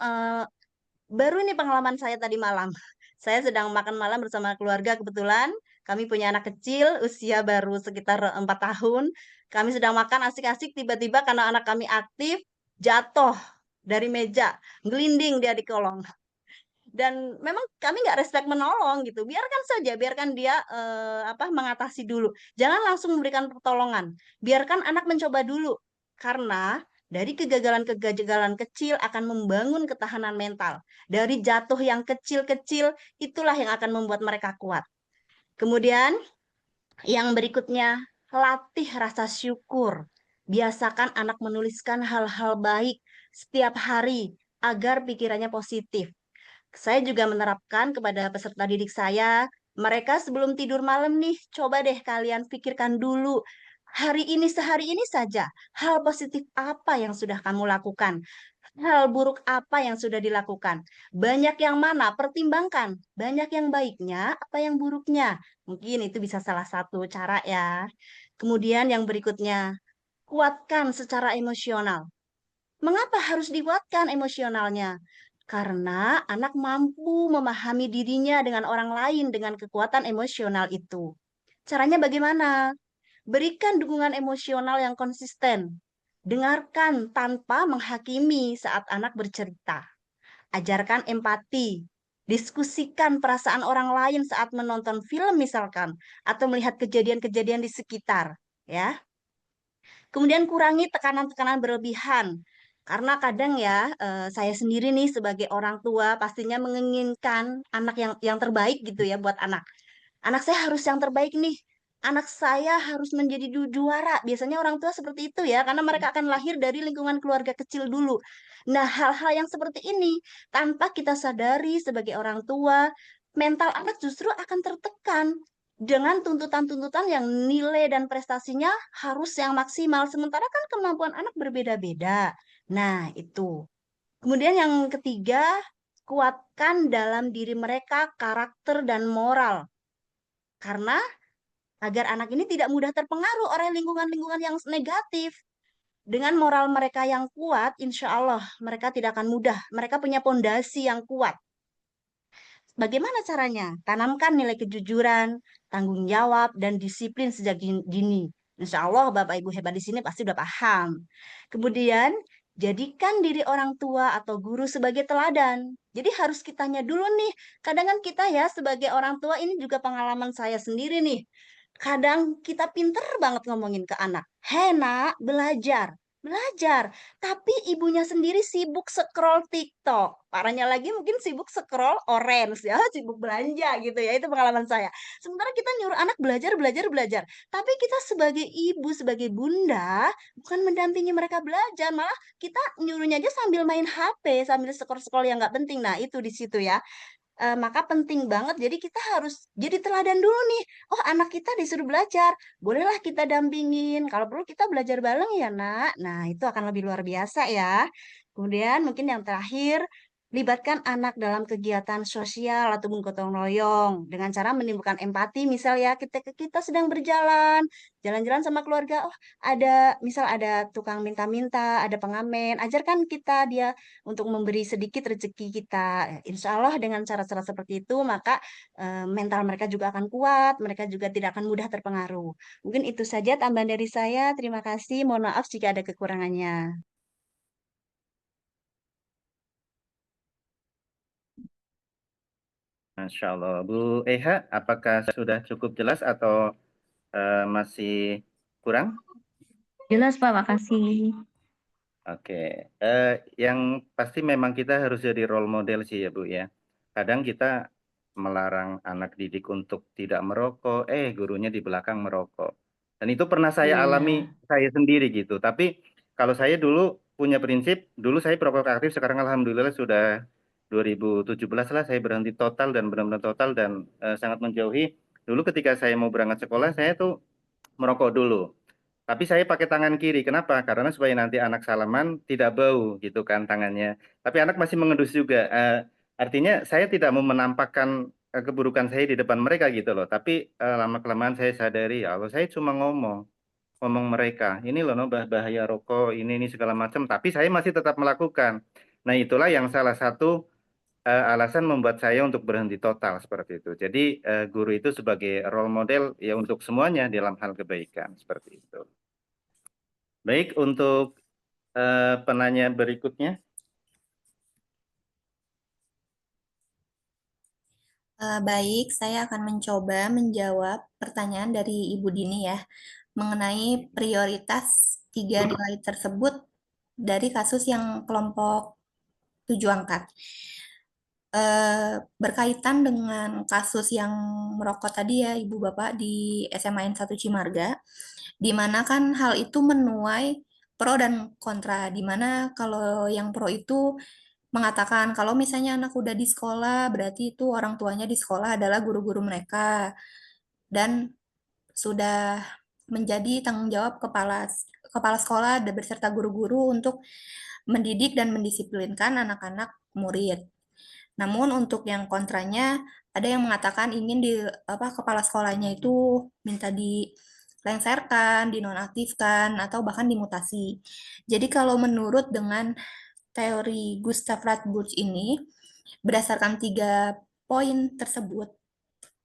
[SPEAKER 10] baru ini pengalaman saya tadi malam. Saya sedang makan malam bersama keluarga kebetulan. Kami punya anak kecil, usia baru sekitar 4 tahun. Kami sedang makan asik-asik, tiba-tiba karena anak kami aktif, jatuh dari meja, gelinding dia di kolong. Dan memang kami nggak respect menolong gitu. Biarkan saja, biarkan dia mengatasi dulu. Jangan langsung memberikan pertolongan. Biarkan anak mencoba dulu. Karena dari kegagalan-kegagalan kecil akan membangun ketahanan mental. Dari jatuh yang kecil-kecil, itulah yang akan membuat mereka kuat. Kemudian yang berikutnya, latih rasa syukur. Biasakan anak menuliskan hal-hal baik setiap hari agar pikirannya positif. Saya juga menerapkan kepada peserta didik saya, mereka sebelum tidur malam nih, coba deh kalian pikirkan dulu, hari ini sehari ini saja, hal positif apa yang sudah kamu lakukan, hal buruk apa yang sudah dilakukan, banyak yang mana, pertimbangkan, banyak yang baiknya, apa yang buruknya. Mungkin itu bisa salah satu cara ya. Kemudian yang berikutnya, kuatkan secara emosional. Mengapa harus dikuatkan emosionalnya? Karena anak mampu memahami dirinya dengan orang lain dengan kekuatan emosional itu. Caranya bagaimana? Berikan dukungan emosional yang konsisten. Dengarkan tanpa menghakimi saat anak bercerita. Ajarkan empati. Diskusikan perasaan orang lain saat menonton film misalkan atau melihat kejadian-kejadian di sekitar, ya. Kemudian kurangi tekanan-tekanan berlebihan. Karena kadang ya, saya sendiri nih sebagai orang tua pastinya menginginkan anak yang terbaik gitu ya buat anak. Anak saya harus yang terbaik nih. Anak saya harus menjadi juara. Biasanya orang tua seperti itu ya, karena mereka akan lahir dari lingkungan keluarga kecil dulu. Nah, hal-hal yang seperti ini, tanpa kita sadari sebagai orang tua, mental anak justru akan tertekan dengan tuntutan-tuntutan yang nilai dan prestasinya harus yang maksimal. Sementara kan kemampuan anak berbeda-beda. Nah, itu. Kemudian yang ketiga, kuatkan dalam diri mereka karakter dan moral. Karena agar anak ini tidak mudah terpengaruh oleh lingkungan-lingkungan yang negatif. Dengan moral mereka yang kuat, insya Allah mereka tidak akan mudah. Mereka punya pondasi yang kuat. Bagaimana caranya? Tanamkan nilai kejujuran, tanggung jawab, dan disiplin sejak dini. Insya Allah Bapak Ibu hebat di sini pasti udah paham. Kemudian, jadikan diri orang tua atau guru sebagai teladan. Jadi harus kitanya dulu nih. Kadang kan kita ya sebagai orang tua ini juga pengalaman saya sendiri nih. Kadang kita pinter banget ngomongin ke anak. Hei nak, belajar. Belajar. Tapi ibunya sendiri sibuk scroll TikTok. Parahnya lagi mungkin sibuk scroll orange ya, sibuk belanja gitu ya. Itu pengalaman saya. Sementara kita nyuruh anak belajar, belajar, belajar. Tapi kita sebagai ibu, sebagai bunda, bukan mendampingi mereka belajar. Malah kita nyuruhnya aja sambil main HP, sambil scroll-scroll yang nggak penting. Nah, itu di situ ya. Maka penting banget jadi kita harus jadi teladan dulu nih. Oh, anak kita disuruh belajar, bolehlah kita dampingin. Kalau perlu kita belajar bareng ya, Nak. Nah, itu akan lebih luar biasa ya. Kemudian mungkin yang terakhir, libatkan anak dalam kegiatan sosial atau gotong royong dengan cara menimbulkan empati. Misal ya, kita sedang berjalan, jalan-jalan sama keluarga. Oh, misal ada tukang minta-minta, ada pengamen. Ajarkan kita dia untuk memberi sedikit rezeki kita. Insya Allah dengan cara-cara seperti itu, maka mental mereka juga akan kuat, mereka juga tidak akan mudah terpengaruh. Mungkin itu saja tambahan dari saya. Terima kasih. Mohon maaf jika ada kekurangannya.
[SPEAKER 1] Masya Allah. Bu Eha, apakah sudah cukup jelas atau masih kurang?
[SPEAKER 9] Jelas Pak, makasih.
[SPEAKER 1] Oke, yang pasti memang kita harus jadi role model sih ya Bu ya. Kadang kita melarang anak didik untuk tidak merokok, gurunya di belakang merokok. Dan itu pernah saya alami saya sendiri gitu. Tapi kalau saya dulu punya prinsip, dulu saya perokok aktif, sekarang alhamdulillah sudah 2017 lah saya berhenti total dan benar-benar total dan sangat menjauhi. Dulu ketika saya mau berangkat sekolah, saya tuh merokok dulu. Tapi saya pakai tangan kiri. Kenapa? Karena supaya nanti anak salaman tidak bau gitu kan tangannya. Tapi anak masih mengendus juga. Artinya saya tidak mau menampakkan keburukan saya di depan mereka gitu loh. Tapi lama-kelamaan saya sadari, ya Allah, saya cuma ngomong mereka. Ini loh, no, bahaya rokok, ini segala macam. Tapi saya masih tetap melakukan. Nah, itulah yang salah satu alasan membuat saya untuk berhenti total seperti itu. Jadi guru itu sebagai role model ya untuk semuanya dalam hal kebaikan seperti itu. Baik, untuk penanya berikutnya.
[SPEAKER 4] Baik, saya akan mencoba menjawab pertanyaan dari Ibu Dini ya, mengenai prioritas 3 nilai tersebut dari kasus yang kelompok 7 angkat. Berkaitan dengan kasus yang merokok tadi ya, Ibu Bapak di SMA N1 Cimarga, di mana kan hal itu menuai pro dan kontra, di mana kalau yang pro itu mengatakan kalau misalnya anak udah di sekolah, berarti itu orang tuanya di sekolah adalah guru-guru mereka, dan sudah menjadi tanggung jawab kepala sekolah dan beserta guru-guru untuk mendidik dan mendisiplinkan anak-anak murid. Namun untuk yang kontranya, ada yang mengatakan ingin kepala sekolahnya itu minta dilengserkan, dinonaktifkan, atau bahkan dimutasi. Jadi kalau menurut dengan teori Gustav Radbruch ini, berdasarkan 3 poin tersebut,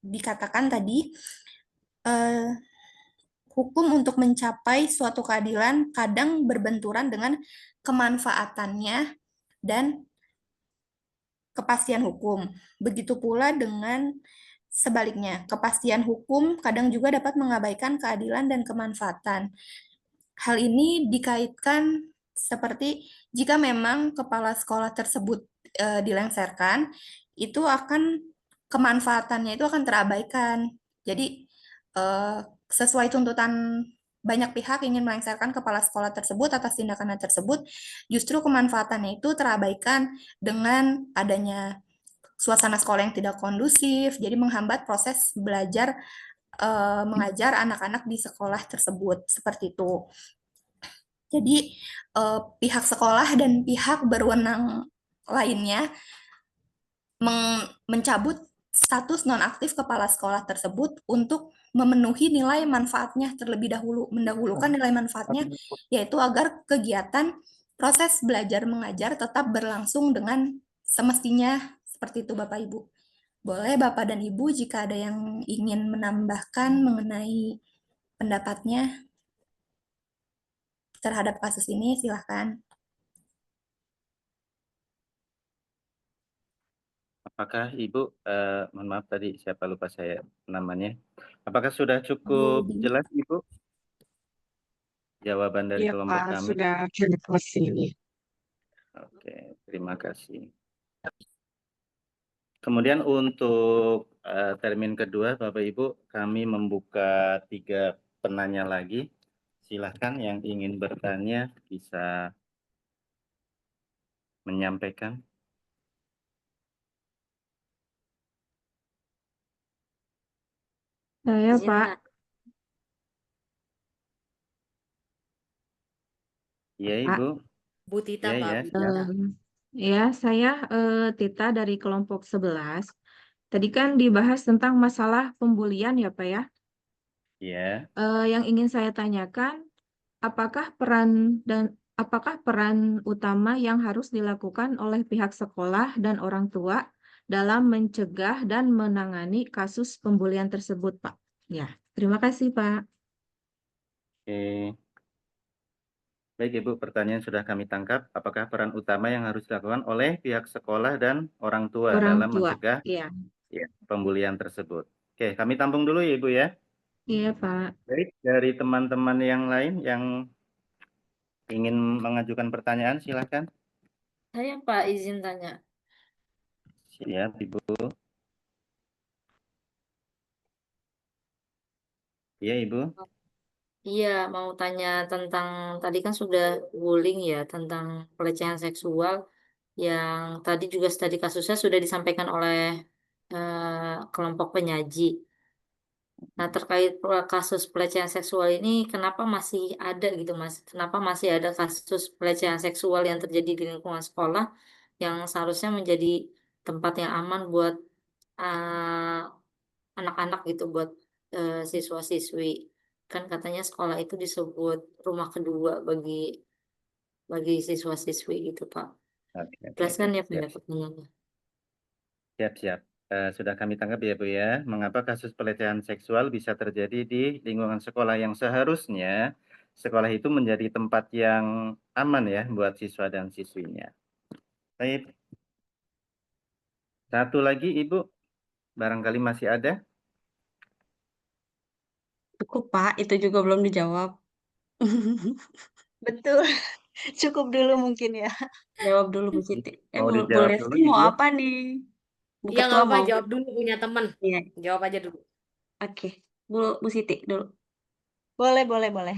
[SPEAKER 4] dikatakan tadi, hukum untuk mencapai suatu keadilan kadang berbenturan dengan kemanfaatannya dan kepastian hukum. Begitu pula dengan sebaliknya, kepastian hukum kadang juga dapat mengabaikan keadilan dan kemanfaatan. Hal ini dikaitkan seperti jika memang kepala sekolah tersebut dilengserkan, itu akan kemanfaatannya itu akan terabaikan. Jadi sesuai tuntutan banyak pihak ingin melengsarkan kepala sekolah tersebut atas tindakannya tersebut, justru kemanfaatannya itu terabaikan dengan adanya suasana sekolah yang tidak kondusif, jadi menghambat proses belajar mengajar anak-anak di sekolah tersebut seperti itu. Jadi pihak sekolah dan pihak berwenang lainnya mencabut status nonaktif kepala sekolah tersebut untuk memenuhi nilai manfaatnya terlebih dahulu, mendahulukan nilai manfaatnya, yaitu agar kegiatan proses belajar mengajar tetap berlangsung dengan semestinya seperti itu Bapak Ibu. Boleh Bapak dan Ibu jika ada yang ingin menambahkan mengenai pendapatnya terhadap kasus ini, silahkan.
[SPEAKER 1] Apakah Ibu, mohon maaf tadi siapa lupa saya namanya. Apakah sudah
[SPEAKER 4] Bu
[SPEAKER 1] cukup
[SPEAKER 4] Dini.
[SPEAKER 1] jelas Ibu? Jawaban dari
[SPEAKER 8] Iya
[SPEAKER 1] kelompok
[SPEAKER 8] Pak,
[SPEAKER 1] kami.
[SPEAKER 8] sudah terima kasih.
[SPEAKER 1] Oke, terima kasih. Kemudian untuk termin kedua, Bapak Ibu, kami membuka 3 penanya lagi. Silahkan yang ingin bertanya bisa menyampaikan.
[SPEAKER 8] Saya
[SPEAKER 7] Izin,
[SPEAKER 8] Pak,
[SPEAKER 7] Kak.
[SPEAKER 1] Iya
[SPEAKER 8] Pak.
[SPEAKER 1] Ibu.
[SPEAKER 7] Bu Tita,
[SPEAKER 1] Iya
[SPEAKER 7] Pak.
[SPEAKER 1] ya,
[SPEAKER 7] Bu
[SPEAKER 1] siap.
[SPEAKER 7] Tita.
[SPEAKER 8] Ya, saya Tita dari kelompok 11. Tadi kan dibahas tentang masalah pembulian ya Pak ya.
[SPEAKER 1] Iya.
[SPEAKER 8] Yang ingin saya tanyakan, apakah peran utama yang harus dilakukan oleh pihak sekolah dan orang tua dalam mencegah dan menangani kasus pembulian tersebut, Pak? Ya, terima kasih, Pak.
[SPEAKER 1] Oke. Baik Ibu, pertanyaan sudah kami tangkap. Apakah peran utama yang harus dilakukan oleh pihak sekolah dan orang tua
[SPEAKER 8] Orang
[SPEAKER 1] dalam
[SPEAKER 8] tua,
[SPEAKER 1] mencegah
[SPEAKER 8] iya.
[SPEAKER 1] pembulian tersebut? Oke, kami tampung dulu ya Ibu ya.
[SPEAKER 8] Iya, Pak.
[SPEAKER 1] Baik, dari teman-teman yang lain yang ingin mengajukan pertanyaan, silakan.
[SPEAKER 7] Saya Pak izin tanya.
[SPEAKER 1] Siap Ibu. Iya Ibu.
[SPEAKER 7] Iya, mau tanya tentang tadi kan sudah bullying ya, tentang pelecehan seksual yang tadi juga studi kasusnya sudah disampaikan oleh kelompok penyaji.
[SPEAKER 11] Nah, terkait kasus pelecehan seksual ini, kenapa masih ada gitu, Mas? Kenapa masih ada kasus pelecehan seksual yang terjadi di lingkungan sekolah yang seharusnya menjadi tempat yang aman buat eh, anak-anak gitu, buat siswa-siswi. Kan katanya sekolah itu disebut rumah kedua bagi siswa-siswi gitu, Pak.
[SPEAKER 1] Oke, oke,
[SPEAKER 11] Jelaskan
[SPEAKER 1] oke.
[SPEAKER 11] ya
[SPEAKER 1] Siap,
[SPEAKER 11] pertanyaannya.
[SPEAKER 1] siap, siap. Sudah kami tangkap ya Bu ya, mengapa kasus pelecehan seksual bisa terjadi di lingkungan sekolah yang seharusnya sekolah itu menjadi tempat yang aman ya buat siswa dan siswinya. Baik, satu lagi Ibu, barangkali masih ada?
[SPEAKER 3] Cukup, Pak, itu juga belum dijawab.
[SPEAKER 10] Betul. Cukup dulu mungkin ya.
[SPEAKER 3] Jawab dulu Bu Siti.
[SPEAKER 1] Mau
[SPEAKER 3] Bu
[SPEAKER 1] dijawab dulu
[SPEAKER 3] Lesti mau
[SPEAKER 1] Ibu?
[SPEAKER 3] apa nih? Bu
[SPEAKER 2] Iya nggak
[SPEAKER 3] Ketua
[SPEAKER 2] apa-apa,
[SPEAKER 3] mau?
[SPEAKER 2] jawab dulu punya temen.
[SPEAKER 3] Iya,
[SPEAKER 2] Jawab aja dulu.
[SPEAKER 3] oke. Bu Siti dulu.
[SPEAKER 10] Boleh, boleh, boleh.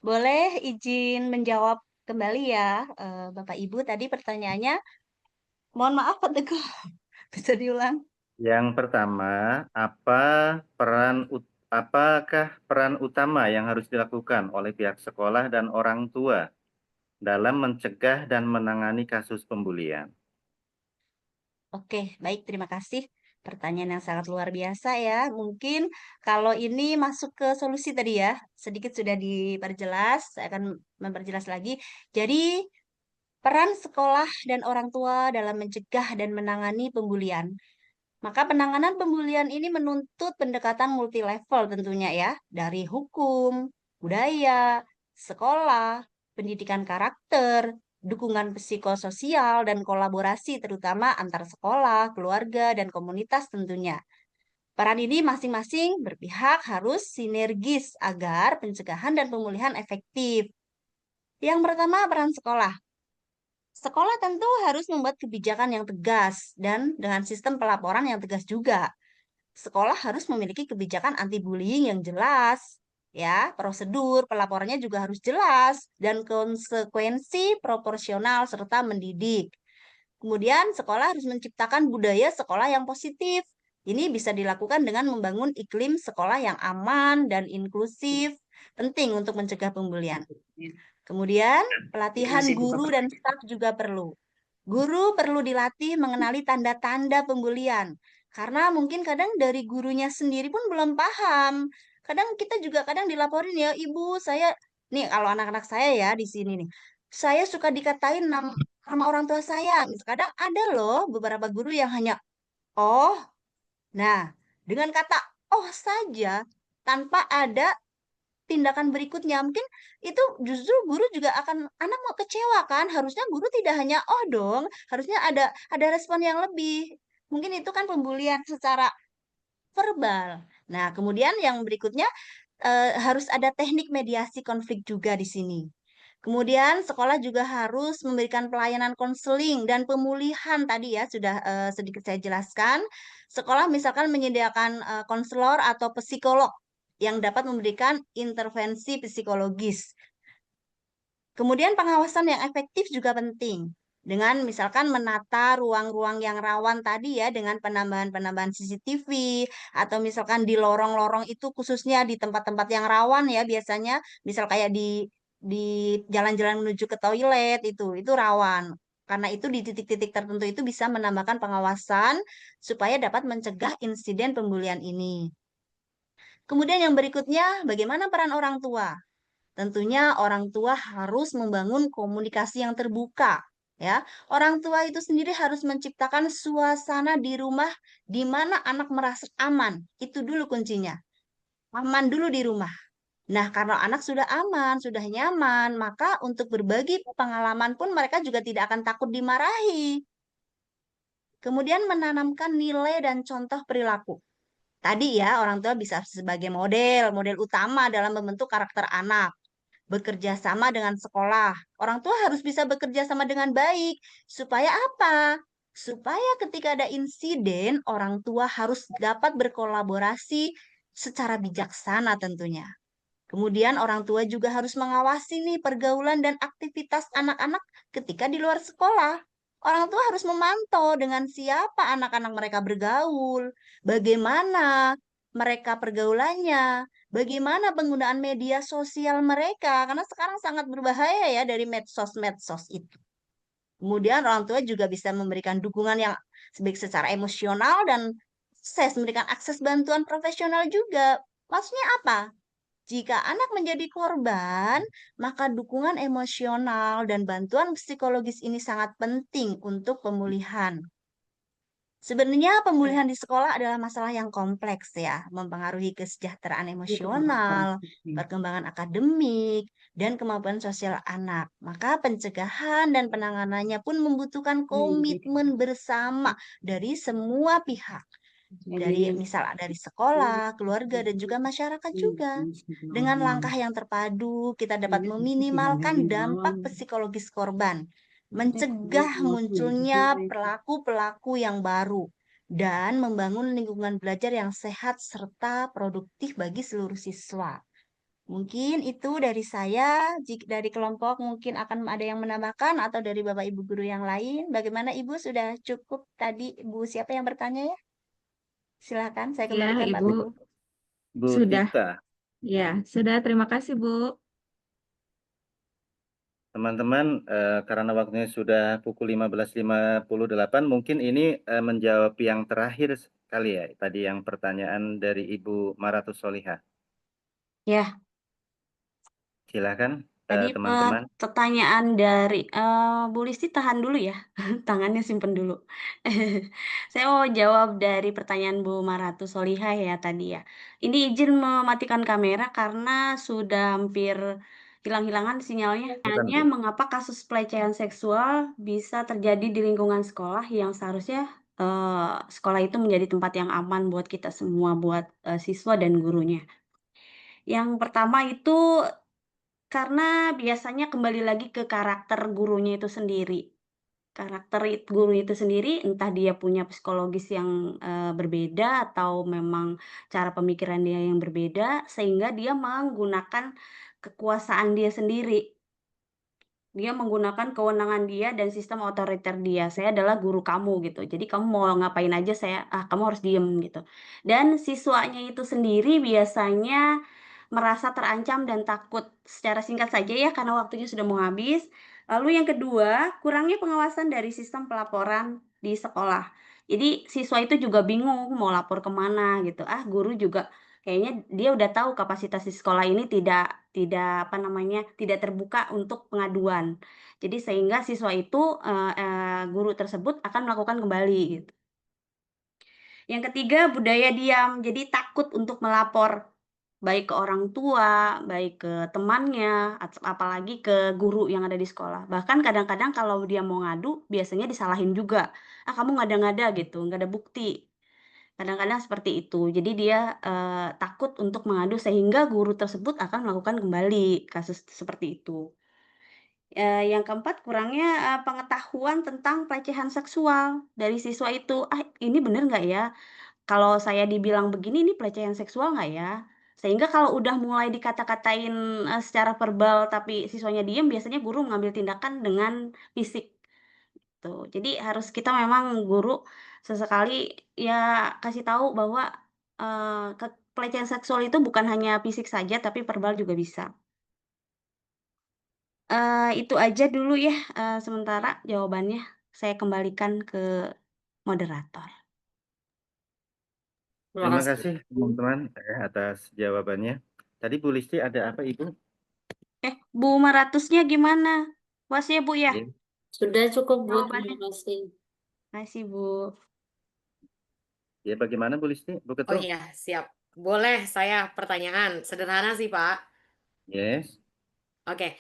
[SPEAKER 10] Boleh izin menjawab kembali ya, Bapak Ibu. Tadi pertanyaannya, mohon maaf Pak Teguh, bisa diulang?
[SPEAKER 1] Yang pertama, apakah peran utama yang harus dilakukan oleh pihak sekolah dan orang tua dalam mencegah dan menangani kasus pembulian?
[SPEAKER 10] Oke, baik, terima kasih. Pertanyaan yang sangat luar biasa ya. Mungkin kalau ini masuk ke solusi tadi ya, sedikit sudah diperjelas, saya akan memperjelas lagi. Jadi, peran sekolah dan orang tua dalam mencegah dan menangani pembulian. Maka penanganan pembulian ini menuntut pendekatan multilevel tentunya ya, dari hukum, budaya, sekolah, pendidikan karakter, dukungan psikososial, dan kolaborasi terutama antar sekolah, keluarga, dan komunitas tentunya. Peran ini masing-masing berpihak harus sinergis agar pencegahan dan pemulihan efektif. Yang pertama, peran sekolah. Sekolah tentu harus membuat kebijakan yang tegas dan dengan sistem pelaporan yang tegas juga. Sekolah harus memiliki kebijakan anti-bullying yang jelas, ya, prosedur pelaporannya juga harus jelas dan konsekuensi proporsional serta mendidik. Kemudian sekolah harus menciptakan budaya sekolah yang positif. Ini bisa dilakukan dengan membangun iklim sekolah yang aman dan inklusif, penting untuk mencegah pembulian. Kemudian pelatihan guru dan staf juga perlu. Guru perlu dilatih mengenali tanda-tanda pembulian. Karena mungkin kadang dari gurunya sendiri pun belum paham. Kadang kita juga kadang dilaporin ya, Ibu, saya nih kalau anak-anak saya ya di sini nih. Saya suka dikatain sama orang tua saya. Kadang ada loh beberapa guru yang hanya oh. Nah, dengan kata oh saja tanpa ada tindakan berikutnya mungkin itu justru guru juga akan anak mau kecewa kan, harusnya guru tidak hanya oh dong, harusnya ada respon yang lebih, mungkin itu kan pembulian secara verbal. Nah kemudian yang berikutnya harus ada teknik mediasi konflik juga di sini. Kemudian sekolah juga harus memberikan pelayanan konseling dan pemulihan tadi ya sudah sedikit saya jelaskan. Sekolah misalkan menyediakan konselor atau psikolog yang dapat memberikan intervensi psikologis. Kemudian pengawasan yang efektif juga penting. Dengan misalkan menata ruang-ruang yang rawan tadi ya dengan penambahan-penambahan CCTV atau misalkan di lorong-lorong itu khususnya di tempat-tempat yang rawan ya biasanya misal kayak di jalan-jalan menuju ke toilet itu rawan. Karena itu di titik-titik tertentu itu bisa menambahkan pengawasan supaya dapat mencegah insiden pembulian ini. Kemudian yang berikutnya, bagaimana peran orang tua? Tentunya orang tua harus membangun komunikasi yang terbuka, ya. Orang tua itu sendiri harus menciptakan suasana di rumah di mana anak merasa aman. Itu dulu kuncinya. Aman dulu di rumah. Nah, karena anak sudah aman, sudah nyaman, maka untuk berbagi pengalaman pun mereka juga tidak akan takut dimarahi. Kemudian menanamkan nilai dan contoh perilaku. Tadi ya, orang tua bisa sebagai model utama dalam membentuk karakter anak. Bekerja sama dengan sekolah. Orang tua harus bisa bekerja sama dengan baik. Supaya apa? Supaya ketika ada insiden, orang tua harus dapat berkolaborasi secara bijaksana tentunya. Kemudian orang tua juga harus mengawasi nih pergaulan dan aktivitas anak-anak ketika di luar sekolah. Orang tua harus memantau dengan siapa anak-anak mereka bergaul, bagaimana mereka pergaulannya, bagaimana penggunaan media sosial mereka, karena sekarang sangat berbahaya ya dari medsos-medsos itu. Kemudian orang tua juga bisa memberikan dukungan yang baik secara emosional dan memberikan akses bantuan profesional juga. Maksudnya apa? Jika anak menjadi korban, maka dukungan emosional dan bantuan psikologis ini sangat penting untuk pemulihan. Sebenarnya pemulihan di sekolah adalah masalah yang kompleks ya, mempengaruhi kesejahteraan emosional, perkembangan akademik, dan kemampuan sosial anak. Maka pencegahan dan penanganannya pun membutuhkan komitmen bersama dari semua pihak. Dari sekolah, keluarga, dan juga masyarakat juga. Dengan langkah yang terpadu, kita dapat meminimalkan dampak psikologis korban, mencegah munculnya pelaku-pelaku yang baru, dan membangun lingkungan belajar yang sehat serta produktif bagi seluruh siswa. Mungkin itu dari saya. Jika dari kelompok mungkin akan ada yang menambahkan atau dari Bapak Ibu guru yang lain. Bagaimana Ibu, sudah cukup tadi? Ibu siapa yang bertanya ya? Silakan, saya
[SPEAKER 8] Ya,
[SPEAKER 10] kembalikan Pak
[SPEAKER 8] Ibu.
[SPEAKER 10] Teguh.
[SPEAKER 1] Bu
[SPEAKER 8] Sudah.
[SPEAKER 1] Tita.
[SPEAKER 8] Ya, sudah. Terima kasih, Bu.
[SPEAKER 1] Teman-teman, karena waktunya sudah pukul 15.58, mungkin ini menjawab yang terakhir sekali ya, tadi yang pertanyaan dari Ibu Maratus Solihah.
[SPEAKER 3] Ya,
[SPEAKER 1] Silakan
[SPEAKER 3] tadi
[SPEAKER 1] teman-teman.
[SPEAKER 3] pertanyaan dari Bu Listi, tahan dulu ya, tangannya simpen dulu. Saya mau jawab dari pertanyaan Bu Maratu Solihah ya tadi ya. Ini izin mematikan kamera karena sudah hampir hilang-hilangan sinyalnya. Pertanyaannya, mengapa kasus pelecehan seksual bisa terjadi di lingkungan sekolah yang seharusnya sekolah itu menjadi tempat yang aman buat kita semua, buat siswa dan gurunya. Yang pertama itu karena biasanya kembali lagi ke karakter gurunya itu sendiri. Karakter guru itu sendiri, entah dia punya psikologis yang berbeda atau memang cara pemikiran dia yang berbeda, sehingga dia menggunakan kekuasaan dia sendiri. Dia menggunakan kewenangan dia dan sistem otoriter dia. Saya adalah guru kamu gitu. Jadi kamu mau ngapain aja kamu harus diem gitu. Dan siswanya itu sendiri biasanya merasa terancam dan takut. Secara singkat saja ya, karena waktunya sudah mau habis. Lalu yang kedua, kurangnya pengawasan dari sistem pelaporan di sekolah. Jadi siswa itu juga bingung mau lapor kemana gitu. Guru juga kayaknya dia udah tahu kapasitas di sekolah ini tidak tidak terbuka untuk pengaduan. Jadi sehingga siswa itu guru tersebut akan melakukan kembali gitu. Yang ketiga, budaya diam. Jadi takut untuk melapor, baik ke orang tua, baik ke temannya, apalagi ke guru yang ada di sekolah. Bahkan kadang-kadang kalau dia mau ngadu, biasanya disalahin juga. Kamu ngada-ngada gitu, nggak ada bukti. Kadang-kadang seperti itu. Jadi dia takut untuk mengadu sehingga guru tersebut akan melakukan kembali kasus seperti itu. Yang keempat, kurangnya pengetahuan tentang pelecehan seksual dari siswa itu. Ini bener nggak ya? Kalau saya dibilang begini, ini pelecehan seksual nggak ya? Sehingga kalau udah mulai dikata-katain secara verbal tapi siswanya diem, biasanya guru mengambil tindakan dengan fisik. Tuh, jadi harus kita memang guru sesekali ya kasih tahu bahwa pelecehan seksual itu bukan hanya fisik saja, tapi verbal juga bisa. Itu aja dulu ya sementara jawabannya. Saya kembalikan ke moderator.
[SPEAKER 1] Terima kasih teman-teman atas jawabannya. Tadi Bu Listi ada apa Ibu?
[SPEAKER 3] Bu Maratusnya gimana? Puas ya Bu ya?
[SPEAKER 1] Iya.
[SPEAKER 11] Sudah cukup Bu,
[SPEAKER 3] Jawabannya.
[SPEAKER 11] terima kasih.
[SPEAKER 3] Terima kasih Bu.
[SPEAKER 1] Ya bagaimana Bu Listi? Bu
[SPEAKER 12] Oh
[SPEAKER 1] Ketua?
[SPEAKER 12] iya, siap. Boleh saya pertanyaan. Sederhana sih, Pak.
[SPEAKER 1] Yes.
[SPEAKER 12] Oke,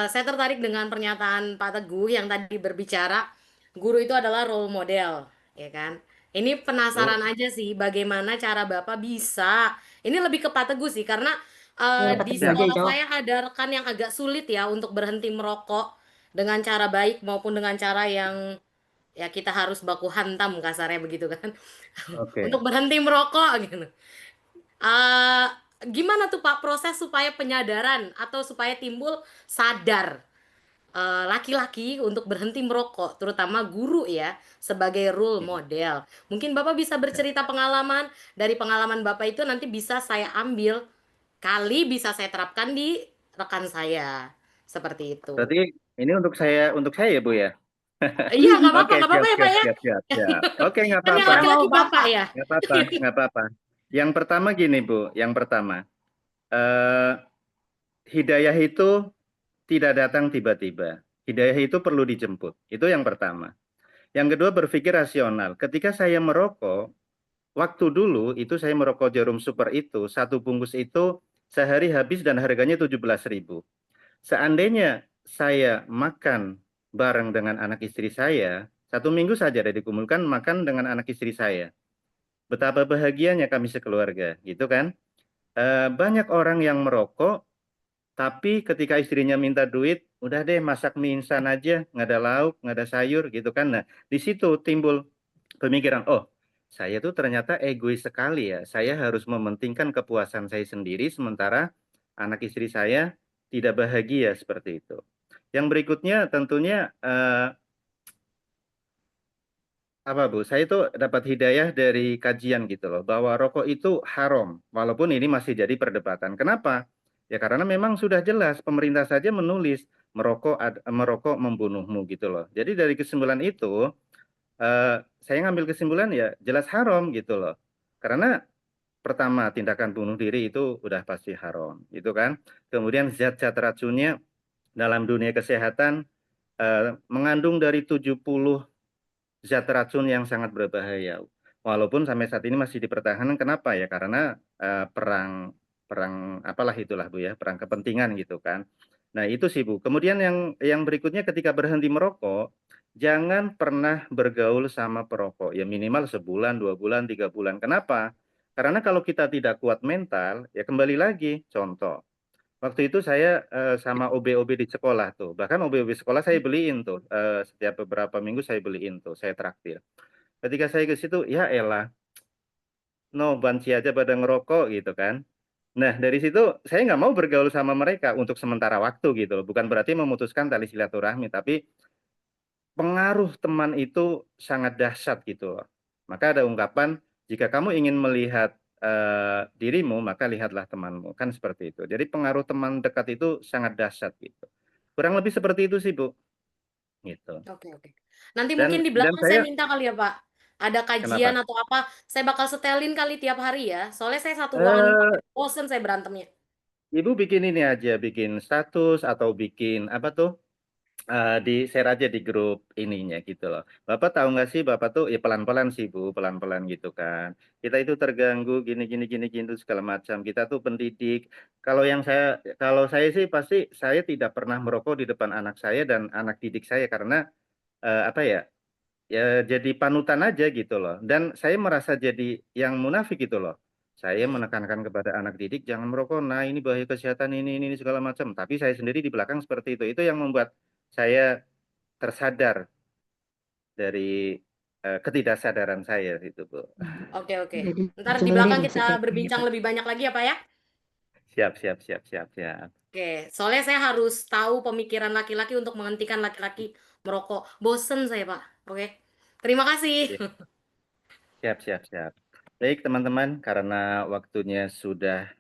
[SPEAKER 12] saya tertarik dengan pernyataan Pak Teguh yang tadi berbicara guru itu adalah role model, ya kan? Ini penasaran aja sih bagaimana cara Bapak bisa, ini lebih ke Pak Teguh sih, karena
[SPEAKER 10] Ya,
[SPEAKER 12] di
[SPEAKER 10] Pak Teguh aja
[SPEAKER 12] sekolah
[SPEAKER 10] jawab.
[SPEAKER 12] saya ada rekan yang agak sulit ya untuk berhenti merokok dengan cara baik maupun dengan cara yang ya kita harus baku hantam kasarnya begitu kan.
[SPEAKER 1] Oke.
[SPEAKER 12] Untuk berhenti merokok gitu. Gimana tuh Pak proses supaya penyadaran atau supaya timbul sadar laki-laki untuk berhenti merokok, terutama guru ya, sebagai role model. Mungkin Bapak bisa bercerita pengalaman, dari pengalaman Bapak itu nanti bisa saya ambil, kali bisa saya terapkan di rekan saya. Seperti itu.
[SPEAKER 1] Berarti ini untuk saya ya Bu ya?
[SPEAKER 12] Iya, nggak
[SPEAKER 1] Oke,
[SPEAKER 12] apa-apa ya Pak ya.
[SPEAKER 1] siap. Oke, nggak
[SPEAKER 12] Kan yang
[SPEAKER 1] apa-apa.
[SPEAKER 12] laki-laki Bapak ya.
[SPEAKER 1] Nggak apa-apa. Yang pertama gini Bu, yang pertama, hidayah itu tidak datang tiba-tiba. Hidayah itu perlu dijemput. Itu yang pertama. Yang kedua, berpikir rasional. Ketika saya merokok, waktu dulu itu saya merokok jarum super itu, satu bungkus itu sehari habis dan harganya 17.000. Seandainya saya makan bareng dengan anak istri saya, 1 minggu saja ada dikumpulkan makan dengan anak istri saya. Betapa bahagianya kami sekeluarga, gitu kan? Banyak orang yang merokok, tapi ketika istrinya minta duit, udah deh masak mie instan aja, nggak ada lauk, nggak ada sayur, gitu kan? Nah, di situ timbul pemikiran, oh, saya tuh ternyata egois sekali ya. Saya harus mementingkan kepuasan saya sendiri, sementara anak istri saya tidak bahagia seperti itu. Yang berikutnya tentunya apa Bu? Saya itu dapat hidayah dari kajian gitu loh, bahwa rokok itu haram, walaupun ini masih jadi perdebatan. Kenapa? Ya karena memang sudah jelas pemerintah saja menulis merokok membunuhmu gitu loh. Jadi dari kesimpulan itu saya ngambil kesimpulan ya jelas haram gitu loh. Karena pertama tindakan bunuh diri itu udah pasti haram, gitu kan. Kemudian zat-zat racunnya dalam dunia kesehatan mengandung dari 70 zat racun yang sangat berbahaya. Walaupun sampai saat ini masih dipertahankan, kenapa ya? Karena perang apalah itulah Bu ya, perang kepentingan gitu kan. Nah itu sih Bu. Kemudian yang berikutnya ketika berhenti merokok, jangan pernah bergaul sama perokok. Ya minimal sebulan, 2 bulan, 3 bulan. Kenapa? Karena kalau kita tidak kuat mental, ya kembali lagi. Contoh, waktu itu saya sama OB-OB di sekolah tuh. Bahkan OB-OB sekolah saya beliin tuh. Setiap beberapa minggu saya beliin tuh, saya traktir. Ketika saya ke situ, ya elah, no banci aja pada ngerokok gitu kan. Nah dari situ saya nggak mau bergaul sama mereka untuk sementara waktu gitu loh. Bukan berarti memutuskan tali silaturahmi, tapi pengaruh teman itu sangat dahsyat gitu loh. Maka ada ungkapan, jika kamu ingin melihat dirimu, maka lihatlah temanmu. Kan seperti itu. Jadi pengaruh teman dekat itu sangat dahsyat gitu. Kurang lebih seperti itu sih Bu. Gitu.
[SPEAKER 12] Oke. Nanti mungkin di
[SPEAKER 1] Dan
[SPEAKER 12] belakang saya
[SPEAKER 1] saya,
[SPEAKER 12] minta kali ya Pak, ada kajian
[SPEAKER 1] kenapa?
[SPEAKER 12] atau apa, saya bakal setelin kali tiap hari ya. Soalnya saya satu ruangan nih Pak,
[SPEAKER 1] Eh,
[SPEAKER 12] bosen saya berantemnya.
[SPEAKER 1] Ibu bikin ini aja, bikin status atau bikin apa tuh? Di share aja di grup ininya gitu loh. Bapak tahu nggak sih, Bapak tuh ya pelan-pelan sih Bu, pelan-pelan gitu kan. Kita itu terganggu gini segala macam. Kita tuh pendidik. Kalau saya sih pasti saya tidak pernah merokok di depan anak saya dan anak didik saya karena apa ya? Ya jadi panutan aja gitu loh. Dan saya merasa jadi yang munafik gitu loh. Saya menekankan kepada anak didik jangan merokok. Nah, ini bahaya kesehatan ini segala macam. Tapi saya sendiri di belakang seperti itu. Itu yang membuat saya tersadar dari ketidaksadaran saya itu, Bu.
[SPEAKER 12] Oke.
[SPEAKER 8] Jadi
[SPEAKER 12] Ntar di
[SPEAKER 8] dengerin
[SPEAKER 12] belakang kita
[SPEAKER 8] maksudnya
[SPEAKER 12] berbincang
[SPEAKER 8] gitu.
[SPEAKER 12] lebih banyak lagi ya Pak ya.
[SPEAKER 1] Siap.
[SPEAKER 12] Oke, soalnya saya harus tahu pemikiran laki-laki untuk menghentikan laki-laki merokok. Bosen saya Pak. Oke. Terima kasih.
[SPEAKER 1] Siap. Baik teman-teman, karena waktunya sudah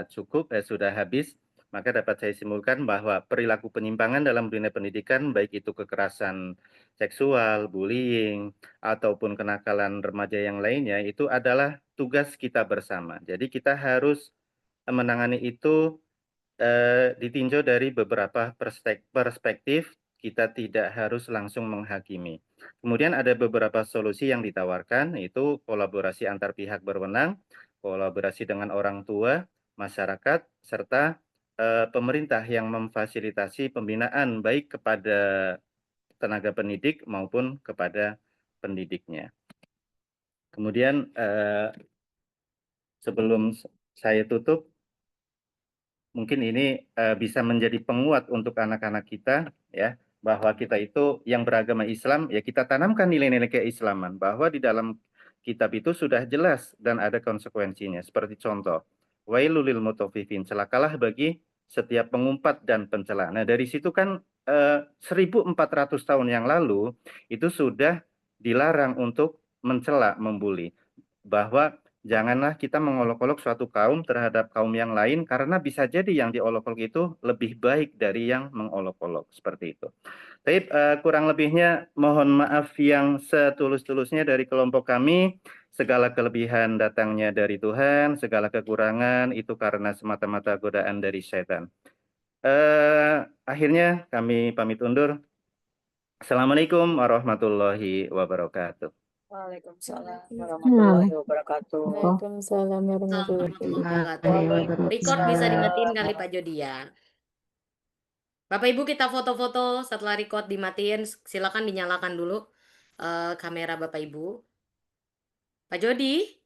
[SPEAKER 1] cukup, sudah habis, maka dapat saya simpulkan bahwa perilaku penyimpangan dalam dunia pendidikan, baik itu kekerasan seksual, bullying, ataupun kenakalan remaja yang lainnya, itu adalah tugas kita bersama. Jadi kita harus menangani itu ditinjau dari beberapa perspektif, kita tidak harus langsung menghakimi. Kemudian ada beberapa solusi yang ditawarkan, yaitu kolaborasi antar pihak berwenang, kolaborasi dengan orang tua, masyarakat, serta pemerintah yang memfasilitasi pembinaan baik kepada tenaga pendidik maupun kepada pendidiknya. Kemudian sebelum saya tutup, mungkin ini bisa menjadi penguat untuk anak-anak kita ya, bahwa kita itu yang beragama Islam ya kita tanamkan nilai-nilai keislaman, bahwa di dalam kitab itu sudah jelas dan ada konsekuensinya. Seperti contoh, wailul lil mutaffifin, celakalah bagi setiap pengumpat dan pencela. Nah, dari situ kan 1400 tahun yang lalu itu sudah dilarang untuk mencela, membuli. Bahwa janganlah kita mengolok-olok suatu kaum terhadap kaum yang lain karena bisa jadi yang diolok-olok itu lebih baik dari yang mengolok-olok, seperti itu. Tapi kurang lebihnya mohon maaf yang setulus-tulusnya dari kelompok kami. Segala kelebihan datangnya dari Tuhan, segala kekurangan itu karena semata-mata godaan dari setan. Akhirnya kami pamit undur. Assalamualaikum warahmatullahi wabarakatuh.
[SPEAKER 11] Waalaikumsalam warahmatullahi wabarakatuh.
[SPEAKER 2] Waalaikumsalam warahmatullahi
[SPEAKER 12] Wabarakatuh. Record bisa dimatiin kali Pak Jody ya. Bapak Ibu kita foto-foto setelah record dimatiin, silakan dinyalakan dulu kamera Bapak Ibu. Pak Jody.